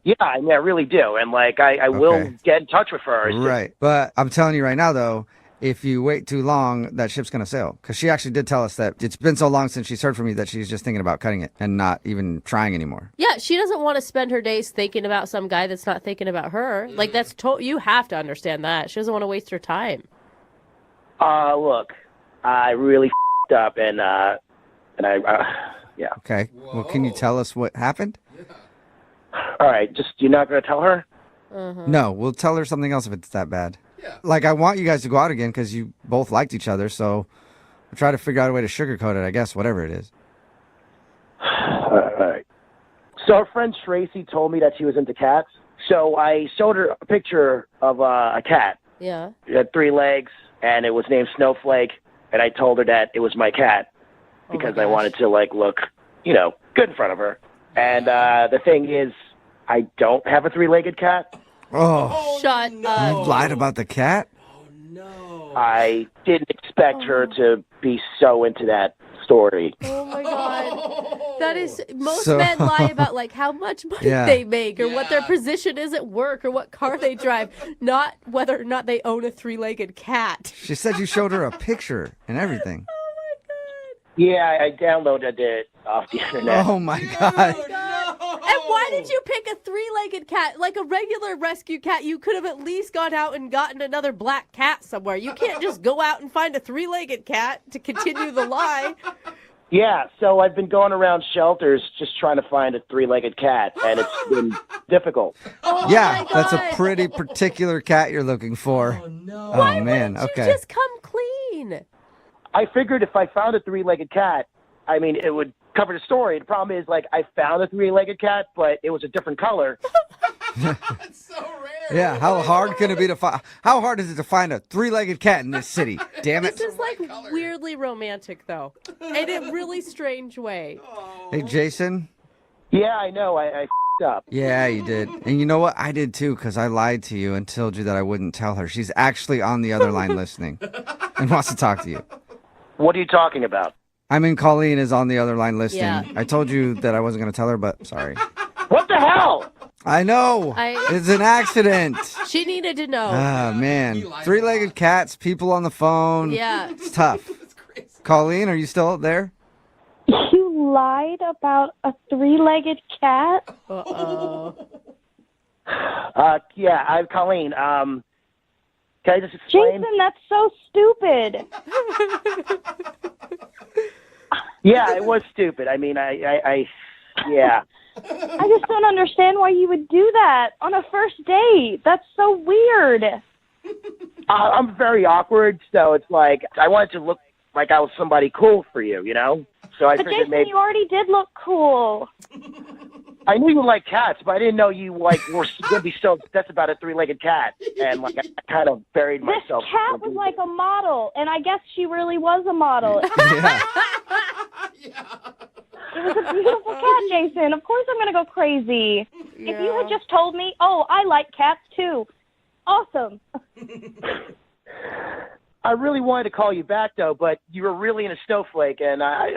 Yeah, I mean, I really do, and I will get in touch with her. It's just- Right. But I'm telling you right now, though, if you wait too long, that ship's going to sail. Because she actually did tell us that it's been so long since she's heard from you that she's just thinking about cutting it and not even trying anymore. Yeah, she doesn't want to spend her days thinking about some guy that's not thinking about her. Like, that's you have to understand that. She doesn't want to waste her time. Look, I really f***ed up, and yeah. Okay. Well, can you tell us what happened? All right, just you're not going to tell her? No, we'll tell her something else if it's that bad. Like, I want you guys to go out again because you both liked each other, so we'll try to figure out a way to sugarcoat it, I guess, whatever it is. All right. So her friend Tracy told me that she was into cats, so I showed her a picture of a cat. Yeah. It had 3 legs, and it was named Snowflake, and I told her that it was my cat because I wanted to, look, good in front of her. And the thing is, I don't have a 3-legged cat. Oh. Shut You up. lied about the cat? I didn't expect her to be so into that story. Oh my God. That is, most So- men lie about like how much money Yeah. they make or what their position is at work or what car they drive, not whether or not they own a three-legged cat. She said you showed her a picture and everything. Yeah, I downloaded it off the internet. Oh my God. And why did you pick a three-legged cat? Like a regular rescue cat, you could have at least gone out and gotten another black cat somewhere. You can't just go out and find a three-legged cat to continue the lie. Yeah, so I've been going around shelters just trying to find a three-legged cat, and it's been difficult. Yeah, that's a pretty particular cat you're looking for. Oh, no. Why man. wouldn't you Okay. just come clean? I figured if I found a three-legged cat, I mean, it would cover the story. The problem is, like, I found a three-legged cat, but it was a different color. Yeah, how hard can it be to find? How hard is it to find a three-legged cat in this city? Damn it! This is like weirdly romantic, though, in a really strange way. Hey, Jason. Yeah, I know. I f***ed up. Yeah, you did, and you know what? I did too, because I lied to you and told you that I wouldn't tell her. She's actually on the other line listening and wants to talk to you. What are you talking about? I mean, Colleen is on the other line listening. Yeah. I told you that I wasn't going to tell her, but sorry. What the hell? I know. It's an accident. She needed to know. Ah, man. Three-legged cats, people on the phone. Yeah. It's tough. Colleen, are you still there? You lied about a three-legged cat? Uh-oh. Yeah, I'm Colleen. Can I just explain? Jason, that's so stupid. Yeah, it was stupid. I mean, yeah. I just don't understand why you would do that on a first date. That's so weird. I'm very awkward, so it's like I wanted to look like I was somebody cool for you, you know? So I But figured Jason, maybe you already did look cool. I knew you like cats, but I didn't know you like were going to be so obsessed about a three-legged cat, and like I kind of buried This myself. cat was like a model, and I guess she really was a model. It was a beautiful cat, Jason. Of course I'm going to go crazy. If you had just told me, oh, I like cats too. Awesome. I really wanted to call you back, though, but you were really in a snowflake, and I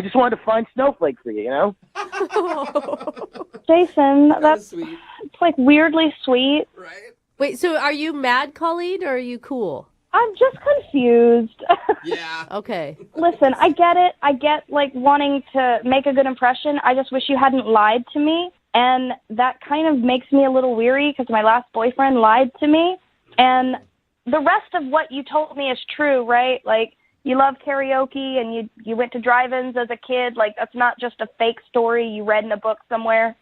just wanted to find snowflake for you, you know? Jason, that's sweet. It's like weirdly sweet. Wait, so are you mad, Colleen, or are you cool? I'm just confused. Yeah. Okay. Listen, I get it. I get, like, wanting to make a good impression. I just wish you hadn't lied to me. And that kind of makes me a little weary because my last boyfriend lied to me. And the rest of what you told me is true, right? Like, you love karaoke and you went to drive-ins as a kid. Like, that's not just a fake story you read in a book somewhere.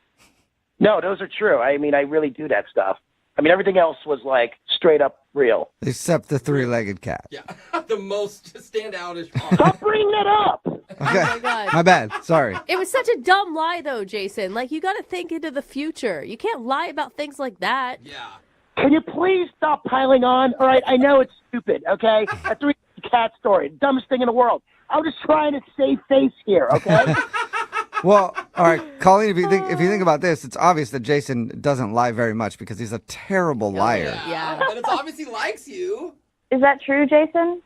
No, those are true. I mean, I really do that stuff. I mean, everything else was, like, straight up real. Except the three-legged cat. Yeah. The most standoutish part. Stop bringing that up! Okay. Oh my God. My bad. Sorry. It was such a dumb lie, though, Jason. Like, you got to think into the future. You can't lie about things like that. Yeah. Can you please stop piling on? All right, I know it's stupid, okay? A three-legged cat story, dumbest thing in the world. I'm just trying to save face here, okay? Well, all right, Colleen, if you think about this, it's obvious that Jason doesn't lie very much because he's a terrible liar. Yeah. And it's obvious he likes you. Is that true, Jason?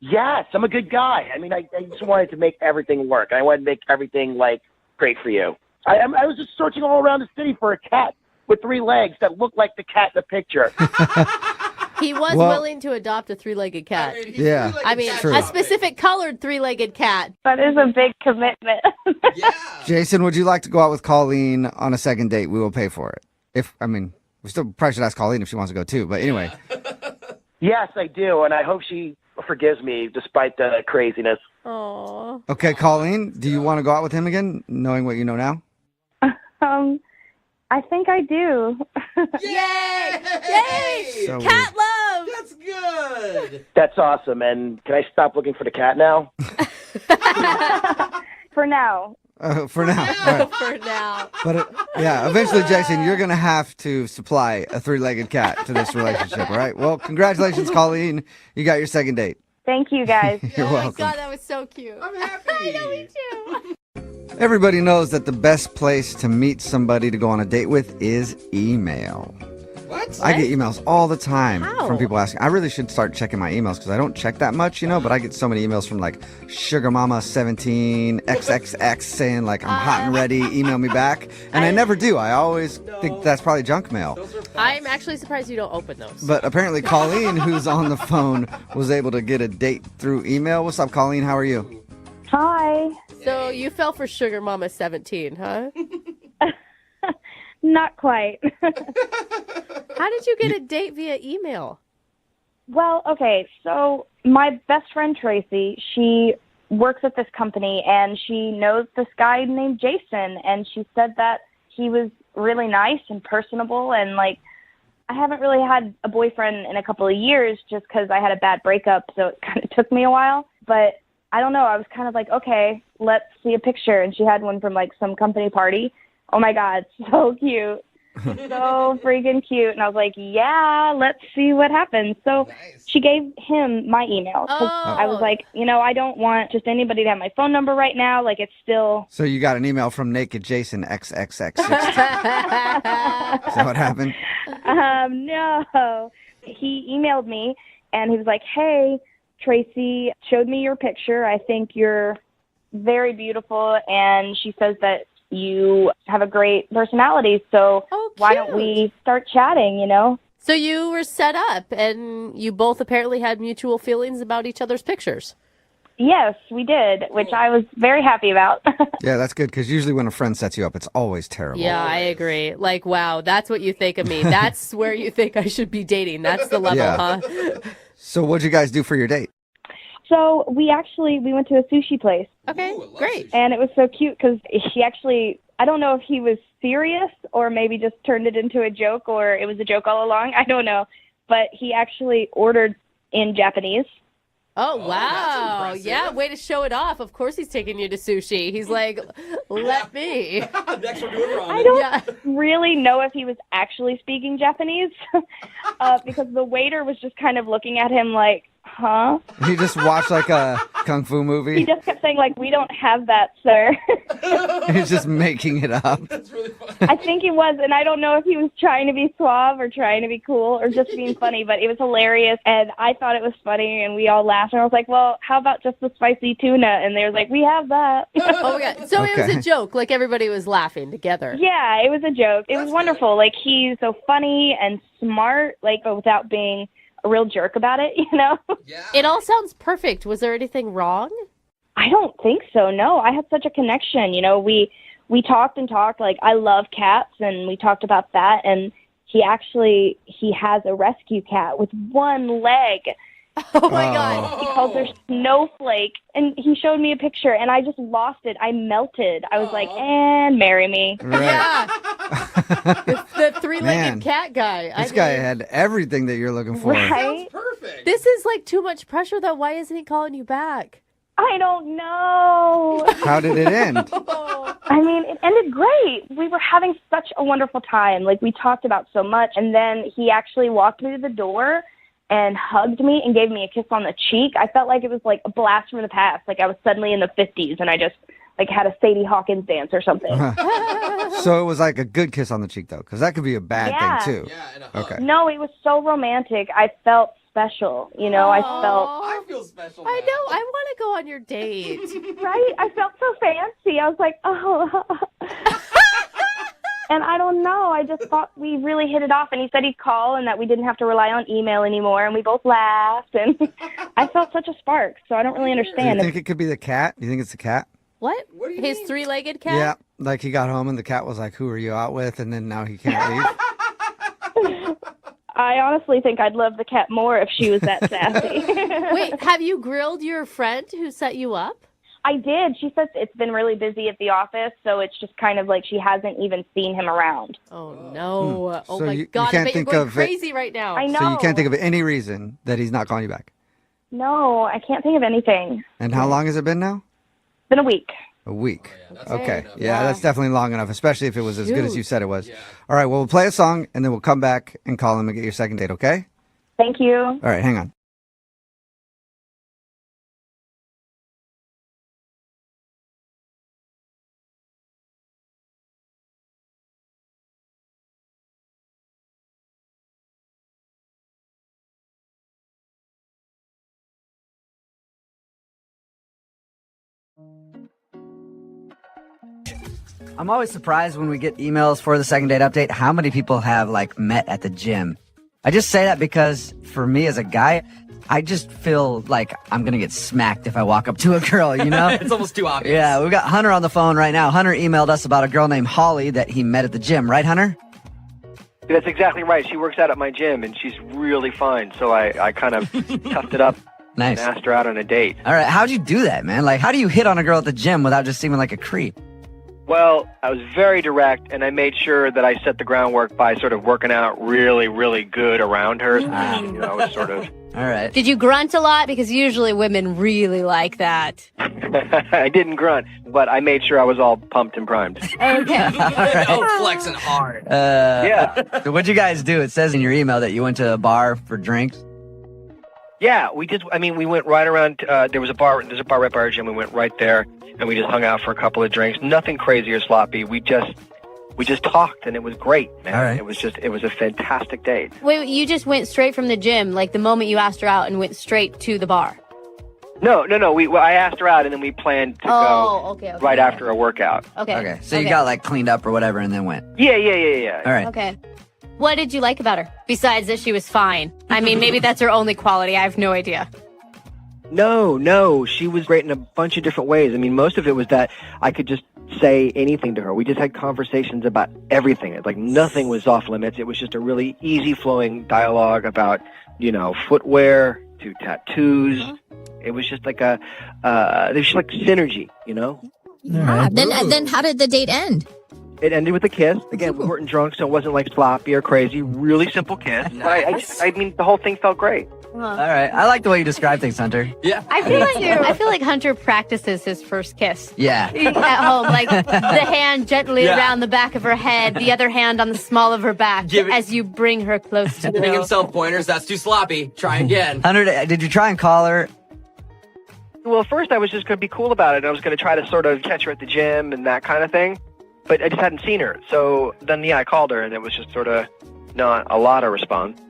Yes, I'm a good guy. I mean, I just wanted to make everything work. I wanted to make everything, like, great for you. I was just searching all around the city for a cat with three legs that looked like the cat in the picture. He was willing to adopt a three-legged cat. Yeah. I mean, True. a specific colored three-legged cat. That is a big commitment. Jason, would you like to go out with Colleen on a second date? We will pay for it. We still probably should ask Colleen if she wants to go too. But anyway. Yes, I do, and I hope she forgives me despite the craziness. Aww. Okay, Colleen, do you want to go out with him again, knowing what you know now? I think I do. Yay! Yay! So Cat love! That's good. That's awesome, and can I stop looking for the cat now? For now. For now. All right. For now. But eventually, Jason, you're going to have to supply a three-legged cat to this relationship, all right? Well, congratulations, Colleen. You got your second date. Thank you, guys. You're Oh my welcome. God, that was so cute. I'm happy. I know, me too. Everybody knows that the best place to meet somebody to go on a date with is email. What? I get emails all the time How? from people asking. I really should start checking my emails because I don't check that much, but I get so many emails from like Sugar Mama 17 XXX saying like I'm hot and ready, email me back. And I never do. I always think that's probably junk mail. I'm actually surprised you don't open those. But apparently Colleen, who's on the phone, was able to get a date through email. What's up, Colleen? How are you? Hi. So you fell for Sugar Mama 17, huh? Not quite. How did you get a date via email? Well, okay, so my best friend Tracy, she works at this company, and she knows this guy named Jason, and she said that he was really nice and personable, and, like, I haven't really had a boyfriend in a couple of years just because I had a bad breakup, so it kind of took me a while, but I don't know, I was kind of like, okay, let's see a picture, and she had one from, like, some company party. Oh, my God, so cute. So freaking cute. And I was like, yeah, let's see what happens. So she gave him my email. I was like, I don't want just anybody to have my phone number right now. Like, it's still... So you got an email from Naked Jason XXX. Is that what happened? No. He emailed me, and he was like, hey, Tracy showed me your picture. I think you're very beautiful, and she says that you have a great personality, so why don't we start chatting, So you were set up, and you both apparently had mutual feelings about each other's pictures. Yes, we did, which I was very happy about. Yeah, that's good, because usually when a friend sets you up, it's always terrible. Yeah, I agree. Like, wow, that's what you think of me. That's where you think I should be dating. That's the level, huh? So what'd you guys do for your date? So we went to a sushi place. Okay, great. And it was so cute because he actually, I don't know if he was serious or maybe just turned it into a joke or it was a joke all along. I don't know. But he actually ordered in Japanese. Oh, wow. Yeah, way to show it off. Of course he's taking you to sushi. He's like, let me. Next we're doing ramen. I don't really know if he was actually speaking Japanese because the waiter was just kind of looking at him like, huh? He just watched like a kung fu movie. He just kept saying like, we don't have that, sir. He's just making it up. That's really funny. I think he was, and I don't know if he was trying to be suave or trying to be cool or just being funny, but it was hilarious, and I thought it was funny, and we all laughed, and I was like, well, how about just the spicy tuna? And they were like, we have that. Oh, my God. So it was a joke, like everybody was laughing together. Yeah, it was a joke. It was wonderful. Like, he's so funny and smart, like, but without being a real jerk about it, Yeah. It all sounds perfect. Was there anything wrong? I don't think so, no. I had such a connection, we talked and talked, like, I love cats, and we talked about that, and he has a rescue cat with one leg. Oh, my God. He calls her Snowflake, and he showed me a picture, and I just lost it. I melted. I was like, and marry me. Right. Yeah. the three-legged cat guy. This guy had everything that you're looking for. Right? Perfect. This is like too much pressure, though. Why isn't he calling you back? I don't know. How did it end? I mean, it ended great. We were having such a wonderful time. Like, we talked about so much, and then he actually walked me to the door and hugged me and gave me a kiss on the cheek. I felt like it was like a blast from the past. Like I was suddenly in the 50s and I just like had a Sadie Hawkins dance or something. So it was like a good kiss on the cheek, though, because that could be a bad thing, too. Yeah, and a hug. Okay. No, it was so romantic. I felt special. I feel special. I know. I want to go on your date. Right? I felt so fancy. I was like, oh. And I don't know. I just thought we really hit it off. And he said he'd call and that we didn't have to rely on email anymore. And we both laughed. And I felt such a spark. So I don't really understand. Do you think it could be the cat? Do you think it's the cat? What? What do you His mean? three-legged cat? Yeah. Like he got home and the cat was like, who are you out with? And then now he can't leave. I honestly think I'd love the cat more if she was that sassy. Wait, have you grilled your friend who set you up? I did. She says it's been really busy at the office, so it's just kind of like she hasn't even seen him around. Oh, no. Oh, So my you God. I can't bet you're think going of it- crazy right now. I know. So you can't think of any reason that he's not calling you back. No, I can't think of anything. And how long has it been now? It's been a week. A week. that's Okay. enough. Yeah, that's definitely long enough, especially if it was as good as Shoot. you said it was. Yeah. All right, well, we'll play a song, and then we'll come back and call him and get your second date, okay? Thank you. All right, hang on. I'm always surprised when we get emails for the second date update how many people have like met at the gym. I just say that because for me as a guy, I just feel like I'm going to get smacked if I walk up to a girl, you know? It's almost too obvious. Yeah, we got Hunter on the phone right now. Hunter emailed us about a girl named Holly that he met at the gym, right, Hunter? That's exactly right. She works out at my gym, and she's really fine. So I kind of toughed it up Nice. and asked her out on a date. All right, how'd you do that, man? Like, how do you hit on a girl at the gym without just seeming like a creep? Well, I was very direct, and I made sure that I set the groundwork by sort of working out really, really good around her. So, I was sort of... All right. Did you grunt a lot? Because usually women really like that. I didn't grunt, but I made sure I was all pumped and primed. Okay. right. Oh, flexing hard. Yeah. So what'd you guys do? It says in your email that you went to a bar for drinks. Yeah, we did. I mean, we went right around. There's a bar right by our gym. We went right there, and we just hung out for a couple of drinks. Nothing crazy or sloppy. We just talked, and it was great, man. All right. It was a fantastic date. Wait, you just went straight from the gym, like the moment you asked her out, and went straight to the bar? No. I asked her out, and then we planned to go right after a workout. Okay. So you got like cleaned up or whatever and then went. Yeah. All right. Okay. What did you like about her? Besides that she was fine. I mean, maybe that's her only quality. I have no idea. No. She was great in a bunch of different ways. I mean, most of it was that I could just say anything to her. We just had conversations about everything. Like nothing was off limits. It was just a really easy flowing dialogue about, footwear to tattoos. It was just like there's just like synergy, Yeah. Then how did the date end? It ended with a kiss. Again, we weren't drunk, so it wasn't like sloppy or crazy. Really simple kiss. But I mean, the whole thing felt great. All right. I like the way you describe things, Hunter. Yeah. I feel like Hunter practices his first kiss. Yeah. At home, like the hand gently around the back of her head, the other hand on the small of her back as you bring her close to Giving you. himself pointers. That's too sloppy. Try again. Hunter, did you try and call her? Well, first I was just going to be cool about it. I was going to try to sort of catch her at the gym and that kind of thing. But I just hadn't seen her. So then, I called her, and it was just sort of not a lot of response.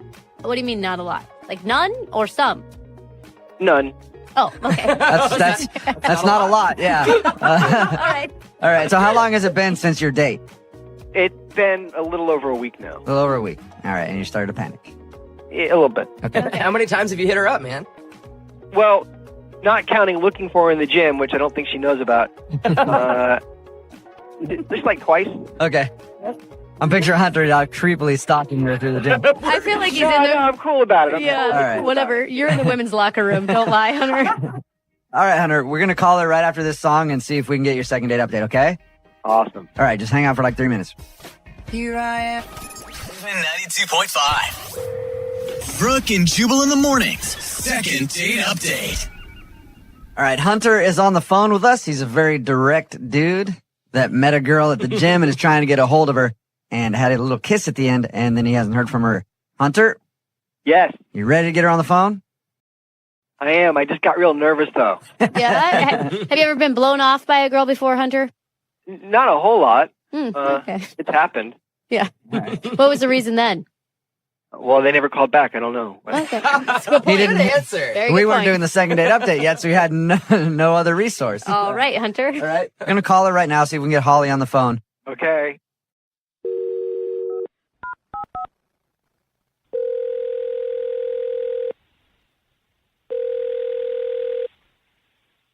What do you mean not a lot? Like none or some? None. Oh, okay. That's not a lot, yeah. All right. So how long has it been since your date? It's been a little over a week now. A little over a week. All right. And you started to panic. A little bit. Okay. How many times have you hit her up, man? Well, not counting looking for her in the gym, which I don't think she knows about. Just like twice. Okay. I'm picturing Hunter creepily stalking her through the gym. I feel like he's in there. No, I'm cool about it. Yeah, All right. whatever. You're in the women's locker room. Don't lie, Hunter. All right, Hunter. We're going to call her right after this song and see if we can get your second date update, okay? Awesome. All right, just hang out for like 3 minutes. Here I am. 92.5. Brooke and Jubal in the mornings. Second date update. All right, Hunter is on the phone with us. He's a very direct dude that met a girl at the gym and is trying to get a hold of her and had a little kiss at the end, and then he hasn't heard from her. Hunter? Yes. You ready to get her on the phone? I am. I just got real nervous, though. Yeah. Have you ever been blown off by a girl before, Hunter? Not a whole lot. Okay. It's happened. Yeah. What was the reason then? Well, they never called back. I don't know. Okay. He didn't answer. We weren't doing the second date update yet, so we had no other resource. All right, Hunter. All right. I'm going to call her right now, see if we can get Holly on the phone. Okay.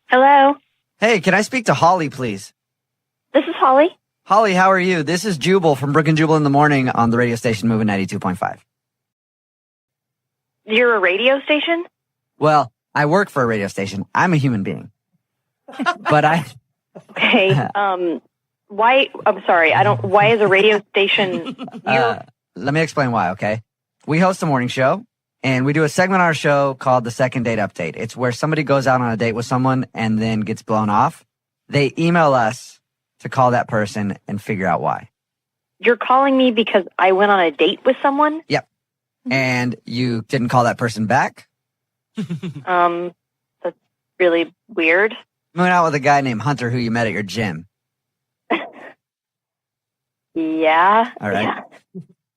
Hello. Hey, can I speak to Holly, please? This is Holly. Holly, how are you? This is Jubal from Brooke and Jubal in the morning on the radio station Moving 92.5. You're a radio station? Well, I work for a radio station. I'm a human being. But Okay. Why? I'm sorry. Why is a radio station? Let me explain why, okay? We host a morning show, and we do a segment on our show called the Second Date Update. It's where somebody goes out on a date with someone and then gets blown off. They email us to call that person and figure out why. You're calling me because I went on a date with someone? Yep. And you didn't call that person back? That's really weird. I went out with a guy named Hunter who you met at your gym. Yeah. All right. Yeah.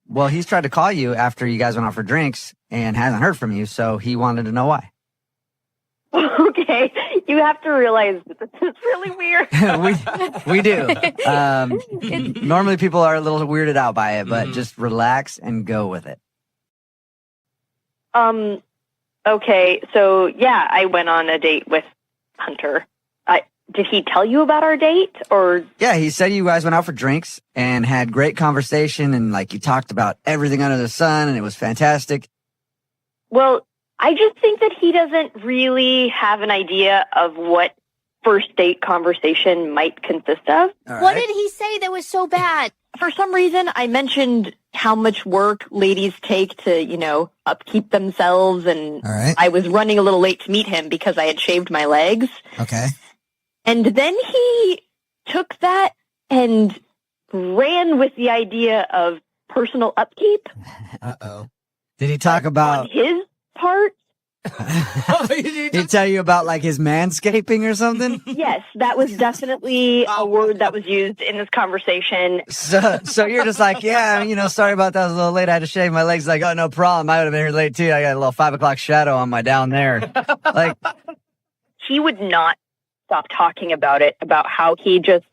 Well, he's tried to call you after you guys went out for drinks and hasn't heard from you, so he wanted to know why. Okay. You have to realize that this is really weird. we do. Normally people are a little weirded out by it, but just relax and go with it. Okay, so yeah, I went on a date with Hunter. Did he tell you about our date, or? Yeah, he said you guys went out for drinks and had great conversation, and like you talked about everything under the sun, and it was fantastic. Well, I just think that he doesn't really have an idea of what first date conversation might consist of. What did he say that was so bad? For some reason, I mentioned how much work ladies take to, upkeep themselves, and I was running a little late to meet him because I had shaved my legs. Okay. And then he took that and ran with the idea of personal upkeep. Uh-oh. Did he talk about... On his part? Did he tell you about, like, his manscaping or something? Yes, that was definitely a word that was used in this conversation. So you're just like, yeah, sorry about that. I was a little late. I had to shave my legs. Like, oh, no problem. I would have been here late, too. I got a little 5 o'clock shadow on my down there. Like, he would not stop talking about it, about how he just,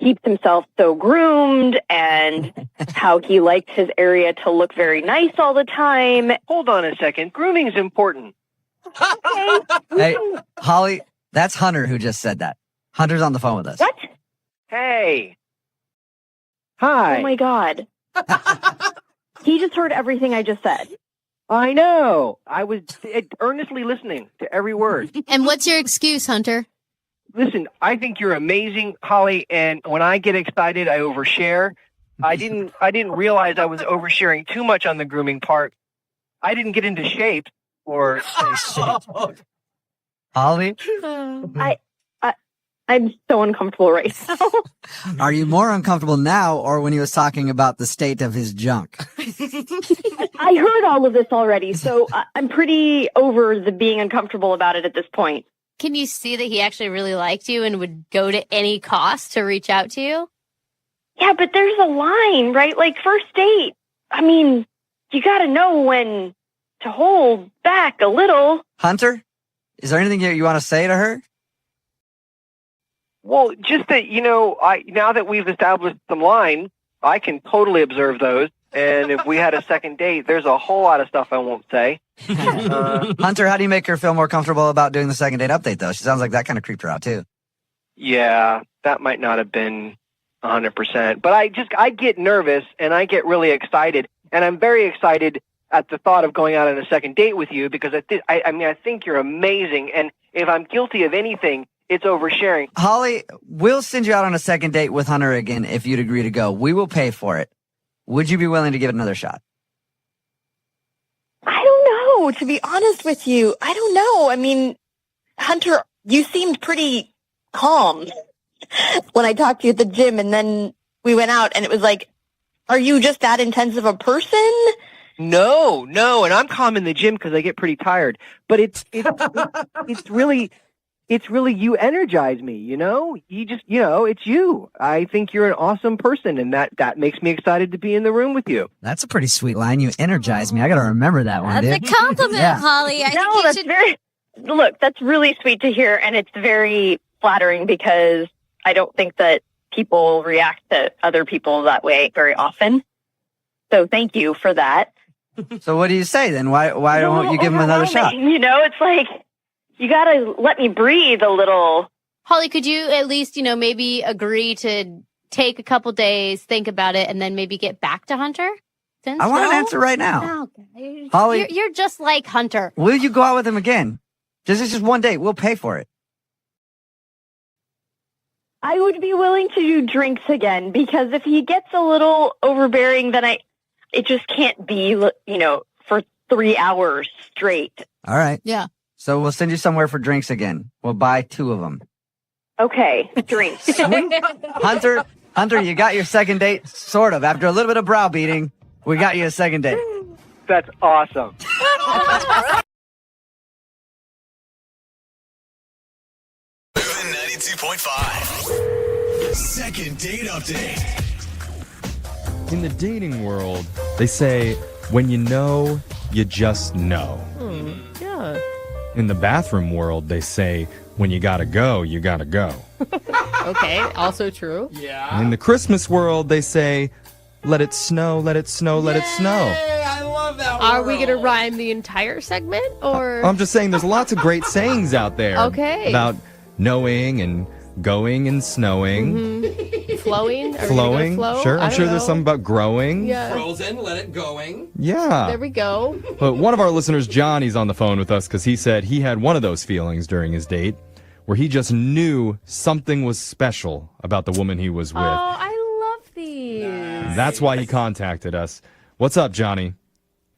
keeps himself so groomed and how he likes his area to look very nice all the time. Hold on a second. Grooming's important. Okay. Hey, Holly, that's Hunter who just said that. Hunter's on the phone with us. What? Hey. Hi. Oh, my God. He just heard everything I just said. I know. I was earnestly listening to every word. And what's your excuse, Hunter? Listen, I think you're amazing, Holly, and when I get excited, I overshare. I didn't realize I was oversharing too much on the grooming part. I didn't get into shape or Holly? I'm so uncomfortable right now. Are you more uncomfortable now or when he was talking about the state of his junk? I heard all of this already, so I'm pretty over the being uncomfortable about it at this point. Can you see that he actually really liked you and would go to any cost to reach out to you? Yeah, but there's a line, right? Like first date. I mean, you got to know when to hold back a little. Hunter, is there anything you want to say to her? Well, just that, now that we've established some line, I can totally observe those. And if we had a second date, there's a whole lot of stuff I won't say. Hunter, how do you make her feel more comfortable about doing the second date update, though? She sounds like that kind of creeped her out, too. Yeah, that might not have been 100%. But I get nervous and I get really excited. And I'm very excited at the thought of going out on a second date with you because I think you're amazing. And if I'm guilty of anything, it's oversharing. Holly, we'll send you out on a second date with Hunter again if you'd agree to go. We will pay for it. Would you be willing to give it another shot? I don't know, to be honest with you. I don't know. I mean, Hunter, you seemed pretty calm when I talked to you at the gym, and then we went out, and it was like, are you just that intense of a person? No, and I'm calm in the gym because I get pretty tired. But it's really you energize me, You just, it's you. I think you're an awesome person, and that makes me excited to be in the room with you. That's a pretty sweet line. You energize me. I got to remember that one, That's dude. a compliment, Holly. That's really sweet to hear, and it's very flattering because I don't think that people react to other people that way very often. So thank you for that. So what do you say then? Why won't you give him another shot? It's like, you got to let me breathe a little. Holly, could you at least, maybe agree to take a couple days, think about it, and then maybe get back to Hunter? I want an answer right now. Okay. Holly, you're just like Hunter. Will you go out with him again? This is just one date. We'll pay for it. I would be willing to do drinks again because if he gets a little overbearing, then it just can't be, for 3 hours straight. All right. Yeah. So we'll send you somewhere for drinks again. We'll buy 2 of them. Okay, drinks. Hunter, you got your second date, sort of. After a little bit of browbeating, we got you a second date. That's awesome. 92.5. Second date update. In the dating world, they say, when you know, you just know. Yeah. In the bathroom world, they say, when you gotta go, you gotta go. Okay, also true. Yeah. In the Christmas world, they say, let it snow, let it snow, let it snow. Hey, I love that Are we going to rhyme the entire segment, or? I'm just saying there's lots of great sayings out there. Okay. About knowing and going and snowing. Mm-hmm. Flowing? Are we Flowing, gonna flow? sure. I I'm don't sure there's know. some about growing. Yeah. Frozen, let it going. Yeah. There we go. But one of our listeners, Johnny's on the phone with us because he said he had one of those feelings during his date where he just knew something was special about the woman he was with. Oh, I love these. That's why he contacted us. What's up, Johnny?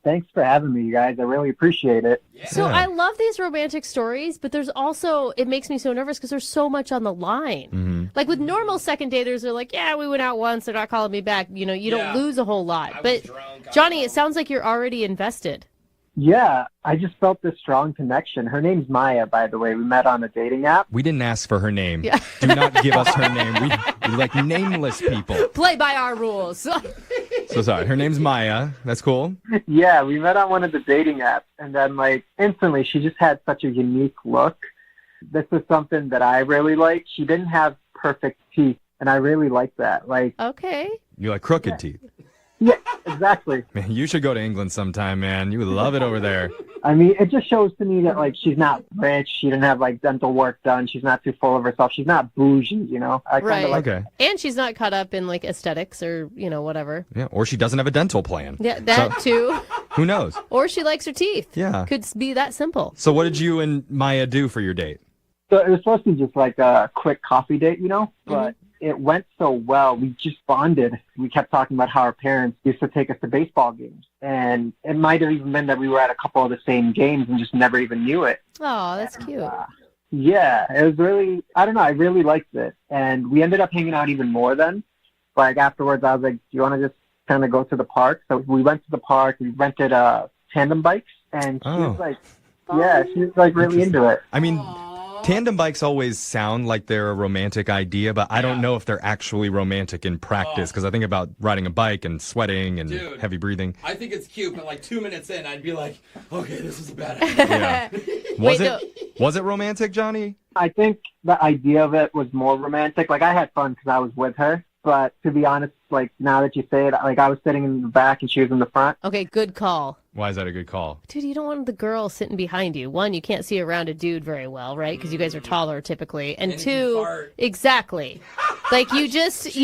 Thanks for having me, you guys. I really appreciate it. So I love these romantic stories, but there's also, it makes me so nervous because there's so much on the line. Mm-hmm. Like with normal second daters, they're like, yeah, we went out once, they're not calling me back. You know, you don't lose a whole lot. But Johnny, it sounds like you're already invested. Yeah, I just felt this strong connection. Her name's Maya, by the way. We met on a dating app. We didn't ask for her name. Yeah. Do not give us her name. We like nameless people. Play by our rules. So sorry. Her name's Maya. That's cool. Yeah, we met on one of the dating apps, and then, like, instantly, she just had such a unique look. This is something that I really like. She didn't have perfect teeth, and I really like that. Like, okay. You like crooked teeth. Yeah, exactly. Man, you should go to England sometime, man. You would love it over there. I mean, it just shows to me that, like, she's not rich. She didn't have, like, dental work done. She's not too full of herself. She's not bougie, you know? I Right. like Okay. And she's not caught up in like aesthetics or, you know, whatever. Yeah, or she doesn't have a dental plan. Yeah, that So, too. who knows? Or she likes her teeth. Yeah. Could be that simple. So what did you and Maya do for your date? So it was supposed to be just like a quick coffee date, you know? But it went so well. We just bonded. We kept talking about how our parents used to take us to baseball games. And it might have even been that we were at a couple of the same games and just never even knew it. Oh, that's cute. Yeah, it was really, I don't know, I really liked it. And we ended up hanging out even more then. Like afterwards, I was like, do you want to just kind of go to the park? So we went to the park. We rented tandem bikes. And she was like, yeah, she was like really into it. I mean, tandem bikes always sound like they're a romantic idea, but I don't know if they're actually romantic in practice because I think about riding a bike and sweating and Dude. heavy breathing. I think it's cute, but like 2 minutes in, I'd be like, okay, this is a bad idea. Yeah. Was it romantic, Johnny? I think the idea of it was more romantic. Like I had fun because I was with her. But to be honest, like now that you say it, like I was sitting in the back and she was in the front. Okay, good call. Why is that a good call? Dude, you don't want the girl sitting behind you. One, you can't see around a dude very well, right? Because you guys are taller typically. And two, exactly. Like you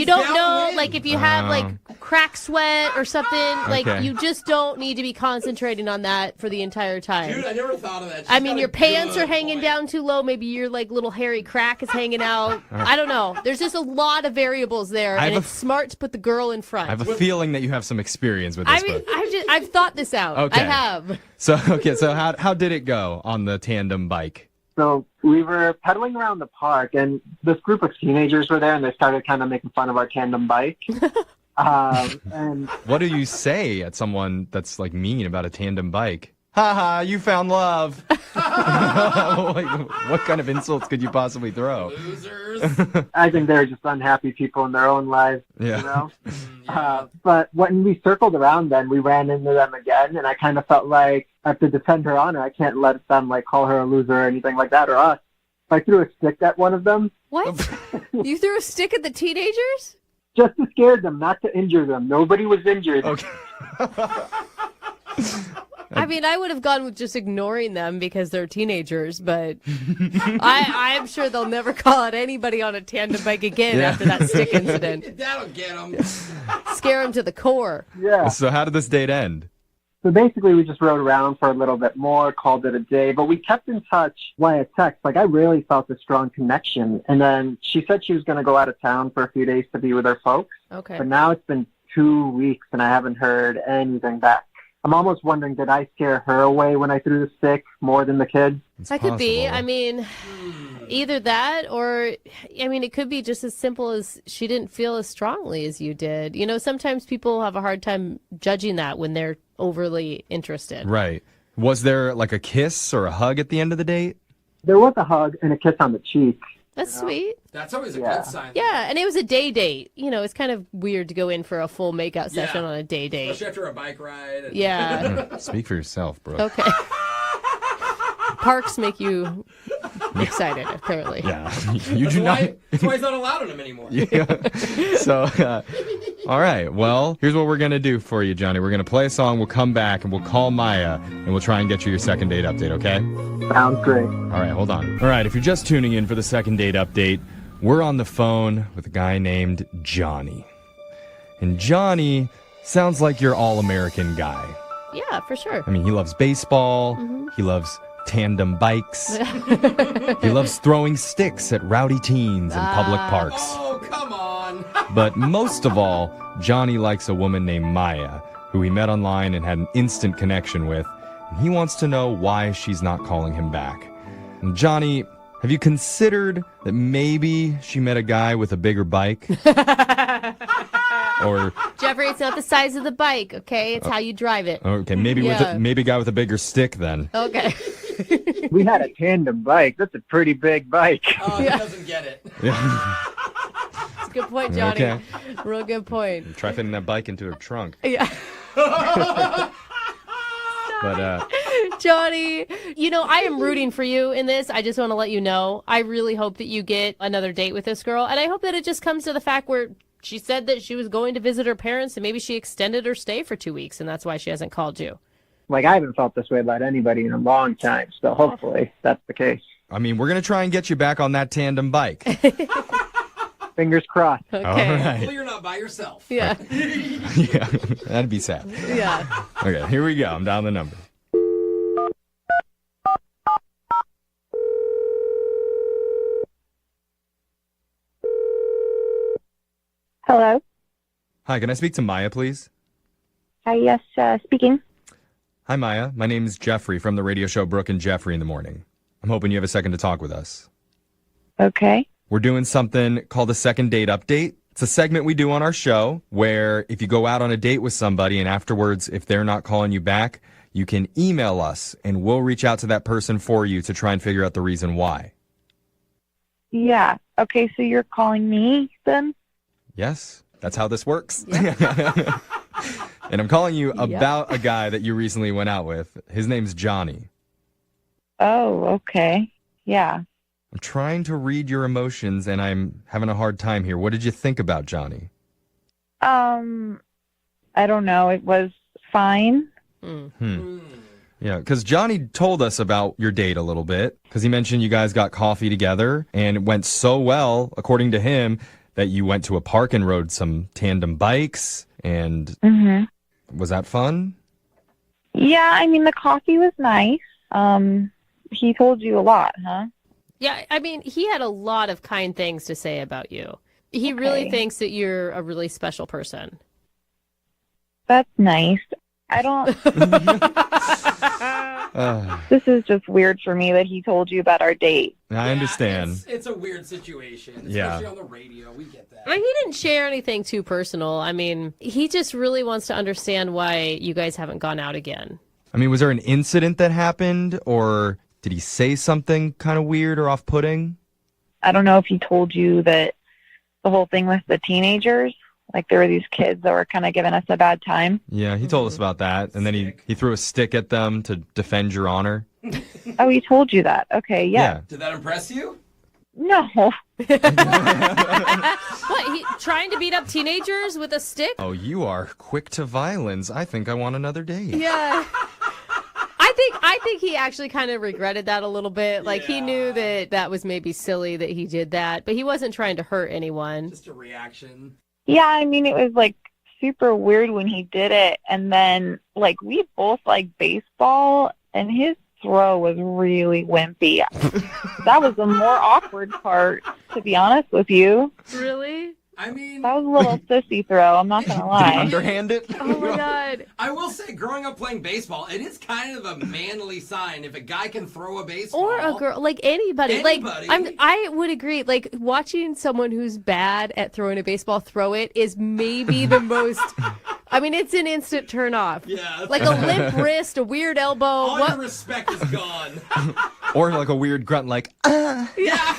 don't know, like if you have like crack sweat or something, like Okay. you just don't need to be concentrating on that for the entire time. Dude, I never thought of that. She's I mean, got your a pants good are hanging down too low. Maybe your like little hairy crack is hanging out. I don't know. There's just a lot of variables there, I and have it's smart to put the girl in front. I have a feeling that you have some experience with this. I mean, I've thought this out. Okay. I have. So how did it go on the tandem bike? So we were pedaling around the park, and this group of teenagers were there, and they started kind of making fun of our tandem bike. And What do you say at someone that's like mean about a tandem bike? Haha, you found love. Like, what kind of insults could you possibly throw? I think they're just unhappy people in their own lives, Yeah. you know? But when we circled around then, we ran into them again, and I kind of felt like I have to defend her honor. I can't let them, like, call her a loser or anything like that, or us. I threw a stick at one of them. What? You threw a stick at the teenagers? Just to scare them, not to injure them. Nobody was injured. Okay. I mean, I would have gone with just ignoring them because they're teenagers, but I'm sure they'll never call out anybody on a tandem bike again after that stick incident. That'll get them. Scare them to the core. Yeah. So how did this date end? So basically, we just rode around for a little bit more, called it a day, but we kept in touch via text. Like, I really felt a strong connection. And then she said she was going to go out of town for a few days to be with her folks. Okay. But now it's been 2 weeks, and I haven't heard anything back. I'm almost wondering, did I scare her away when I threw the stick more than the kids? That could be. I mean, either that or, I mean, it could be just as simple as she didn't feel as strongly as you did. You know, sometimes people have a hard time judging that when they're overly interested. Right. Was there like a kiss or a hug at the end of the date? There was a hug and a kiss on the cheek. That's sweet. That's always a good sign. Yeah, and it was a day date. You know, it's kind of weird to go in for a full makeout session on a day date. Especially after a bike ride. Yeah. Speak for yourself, bro. Okay. Parks make you excited, apparently. Yeah. You do not. That's why he's not allowed in them anymore. Yeah. So, all right. Well, here's what we're going to do for you, Johnny. We're going to play a song. We'll come back and we'll call Maya and we'll try and get you your second date update, okay? Sounds great. All right, hold on. All right, if you're just tuning in for the second date update, we're on the phone with a guy named Johnny. And Johnny sounds like your all-American guy. Yeah, for sure. I mean, he loves baseball. Mm-hmm. He loves tandem bikes. He loves throwing sticks at rowdy teens in public parks. Oh, come on. But most of all, Johnny likes a woman named Maya, who he met online and had an instant connection with. And he wants to know why she's not calling him back. And Johnny, have you considered that maybe she met a guy with a bigger bike? Or Jeffrey, it's not the size of the bike, okay? It's how you drive it. okay, maybe maybe a guy with a bigger stick then. Okay. We had a tandem bike. That's a pretty big bike. Oh, he doesn't get it. That's a good point, Johnny. Okay. Real good point. Try fitting that bike into her trunk. Yeah. But Johnny, I am rooting for you in this. I just want to let you know. I really hope that you get another date with this girl. And I hope that it just comes to the fact where she said that she was going to visit her parents and maybe she extended her stay for 2 weeks and that's why she hasn't called you. Like, I haven't felt this way about anybody in a long time, so hopefully that's the case. I mean, we're going to try and get you back on that tandem bike. Fingers crossed. Okay. All right. Hopefully you're not by yourself. Yeah. Yeah, that'd be sad. Yeah. Okay, here we go. I'm down the number. Hello. Hi, can I speak to Maya, please? Hi, yes, speaking. Hi, Maya. My name is Jeffrey from the radio show Brooke and Jeffrey in the Morning. I'm hoping you have a second to talk with us. Okay. We're doing something called a second date update. It's a segment we do on our show where if you go out on a date with somebody and afterwards, if they're not calling you back, you can email us and we'll reach out to that person for you to try and figure out the reason why. Yeah. Okay, so you're calling me then? Yes, that's how this works. And I'm calling you about a guy that you recently went out with. His name's Johnny. Oh, okay. Yeah. I'm trying to read your emotions and I'm having a hard time here. What did you think about Johnny? I don't know. It was fine. Yeah, because Johnny told us about your date a little bit because he mentioned you guys got coffee together and it went so well, according to him, that you went to a park and rode some tandem bikes. And was that fun? Yeah, I mean, the coffee was nice. He told you a lot, huh? Yeah, I mean, he had a lot of kind things to say about you. He really thinks that you're a really special person. That's nice. I don't... This is just weird for me that he told you about our date. I understand. It's a weird situation, especially Yeah. on the radio. We get that. I mean, he didn't share anything too personal. I mean, he just really wants to understand why you guys haven't gone out again. I mean, was there an incident that happened or did he say something kind of weird or off-putting? I don't know if he told you that the whole thing with the teenagers, like there were these kids that were kind of giving us a bad time. Yeah, he told us about that. And then he threw a stick at them to defend your honor. Oh, he told you that. Okay, yeah. Did that impress you? No. What, he trying to beat up teenagers with a stick? Oh, you are quick to violence. I think I want another date. Yeah. I think he actually kind of regretted that a little bit. Like, he knew that was maybe silly that he did that, but he wasn't trying to hurt anyone. Just a reaction. Yeah, I mean, it was like super weird when he did it. And then, like, we both like baseball, and his throw was really wimpy. That was the more awkward part, to be honest with you. Really? I mean, that was a little sissy throw, I'm not going to lie. Underhand it? Oh, my God. I will say, growing up playing baseball, it is kind of a manly sign if a guy can throw a baseball. Or a girl, like anybody. Like, I would agree. Like, watching someone who's bad at throwing a baseball throw it is maybe the most... I mean, it's an instant turn off. Yeah. Like a limp wrist, a weird elbow. All your respect is gone. Or like a weird grunt like, Yeah.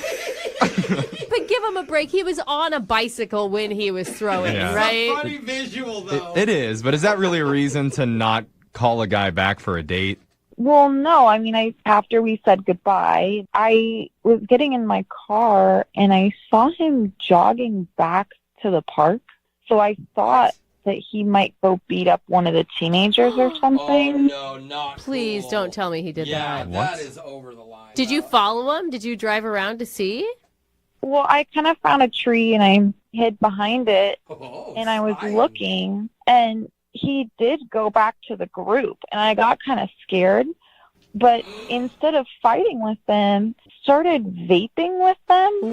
But give him a break. He was on a bicycle when he was throwing, Yeah. right? It's a funny visual, though. It is, but is that really a reason to not call a guy back for a date? Well, no. I mean, after we said goodbye, I was getting in my car and I saw him jogging back to the park. So I thought that he might go beat up one of the teenagers or something. Oh, no, not Please cool. don't tell me he did Yeah, that. that is over the line. Did you follow him? Did you drive around to see? Well, I kind of found a tree and I hid behind it and I was looking and he did go back to the group and I got kind of scared. But instead of fighting with them, started vaping with them.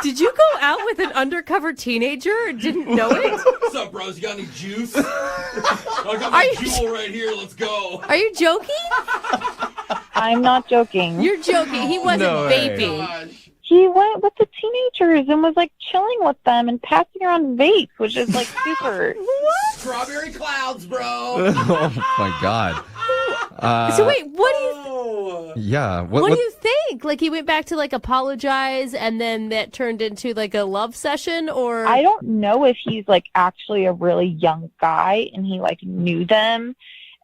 Did you go out with an undercover teenager and didn't know it? What's up, bros? You got any juice? I got my jewel right here. Let's go. Are you joking? I'm not joking. You're joking. He wasn't vaping. Gosh. He went with the teenagers and was like chilling with them and passing around vapes, which is like super. Strawberry clouds, bro. Oh my God. So wait, what do you? Yeah. What do you think? Like he went back to like apologize, and then that turned into like a love session, or I don't know if he's like actually a really young guy and he like knew them,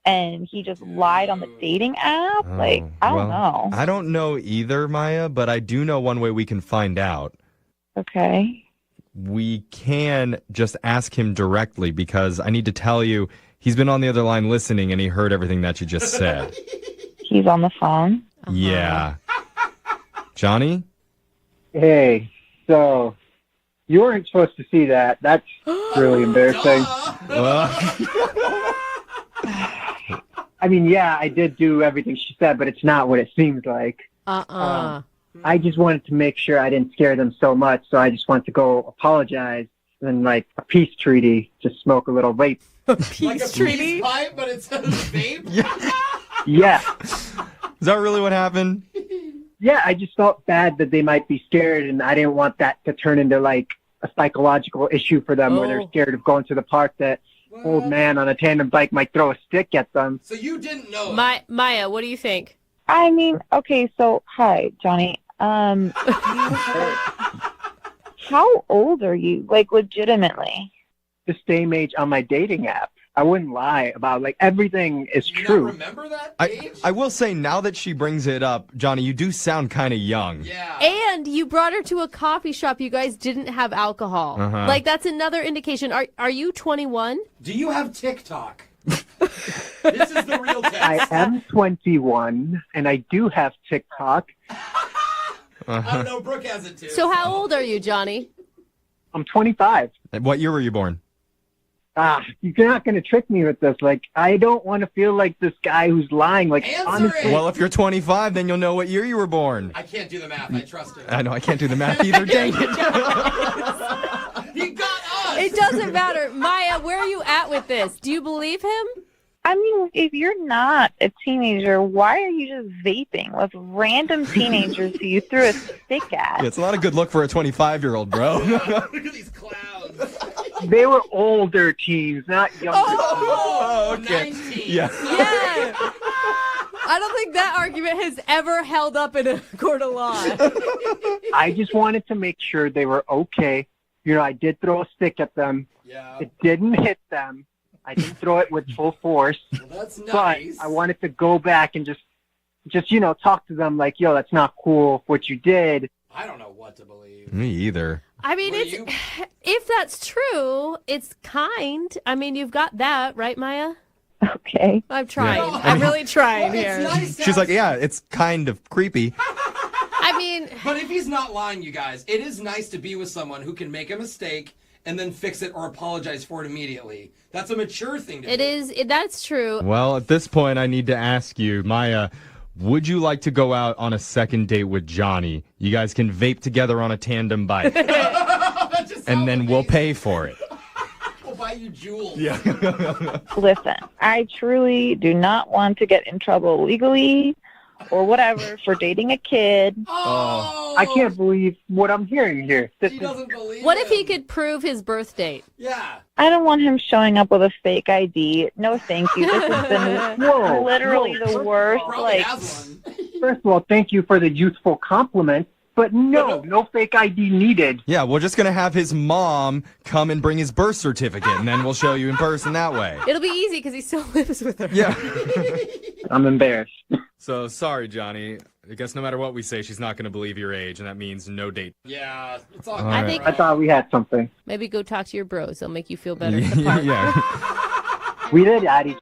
and he just lied on the dating app. Like I don't know. I don't know either, Maya, but I do know one way we can find out. Okay. We can just ask him directly because I need to tell you, he's been on the other line listening and he heard everything that you just said. He's on the phone. Yeah. Johnny? Hey, so you weren't supposed to see that. That's really embarrassing. I mean, yeah, I did do everything she said, but it's not what it seems like. I just wanted to make sure I didn't scare them so much, so I just wanted to go apologize and like a peace treaty, just smoke a little vape. Peace pipe, but it says vape? Yeah. Is that really what happened? Yeah, I just felt bad that they might be scared, and I didn't want that to turn into like a psychological issue for them where they're scared of going to the park that old man on a tandem bike might throw a stick at them. So you didn't know. Maya, what do you think? I mean, okay, so hi, Johnny. How old are you? Like legitimately? The same age on my dating app. I wouldn't lie about like everything is true. Remember that age? I will say now that she brings it up, Johnny, you do sound kind of young. Yeah. And you brought her to a coffee shop. You guys didn't have alcohol. Like that's another indication. Are you 21? Do you have TikTok? This is the real test. I am 21 and I do have TikTok. I know Brooke has it too. So how old are you, Johnny? I'm 25. What year were you born? You're not going to trick me with this. Like, I don't want to feel like this guy who's lying. Like, honestly. Well, if you're 25, then you'll know what year you were born. I can't do the math. I trust him. I know, I can't do the math either. Dang it. He got us. It doesn't matter. Maya, where are you at with this? Do you believe him? I mean, if you're not a teenager, why are you just vaping with random teenagers who you threw a stick at? Yeah, it's not a good look for a 25-year-old, bro. Look at these clowns. They were older teens, not younger. Oh, okay. 19. Yeah. I don't think that argument has ever held up in a court of law. I just wanted to make sure they were okay. You know, I did throw a stick at them. Yeah. It didn't hit them. I didn't throw it with full force. Well, that's nice. But I wanted to go back and just you know, talk to them like, yo, that's not cool what you did. I don't know what to believe. Me either. I mean, if that's true, it's kind. I mean, you've got that, right, Maya? Okay. I'm trying. Yeah. I'm really trying here. Nice. She's like, yeah, it's kind of creepy. I mean, but if he's not lying, you guys, it is nice to be with someone who can make a mistake and then fix it or apologize for it immediately. That's a mature thing to do. It is. That's true. Well, at this point, I need to ask you, Maya, would you like to go out on a second date with Johnny? You guys can vape together on a tandem bike. And then we'll pay for it. We'll buy you jewels. Yeah. Listen, I truly do not want to get in trouble legally or whatever for dating a kid. Oh. I can't believe what I'm hearing here. She doesn't believe What if he could prove his birth date? Yeah. I don't want him showing up with a fake ID. No, thank you. This has been literally the worst. Probably Like, has one. First of all, thank you for the youthful compliment. But no fake ID needed. Yeah, we're just going to have his mom come and bring his birth certificate, and then we'll show you in person that way. It'll be easy because he still lives with her. Yeah. I'm embarrassed. So, sorry, Johnny. I guess no matter what we say, she's not going to believe your age, and that means no date. Yeah, it's all All good. right. I thought we had something. Maybe go talk to your bros. They'll make you feel better. Yeah. We did, Addie.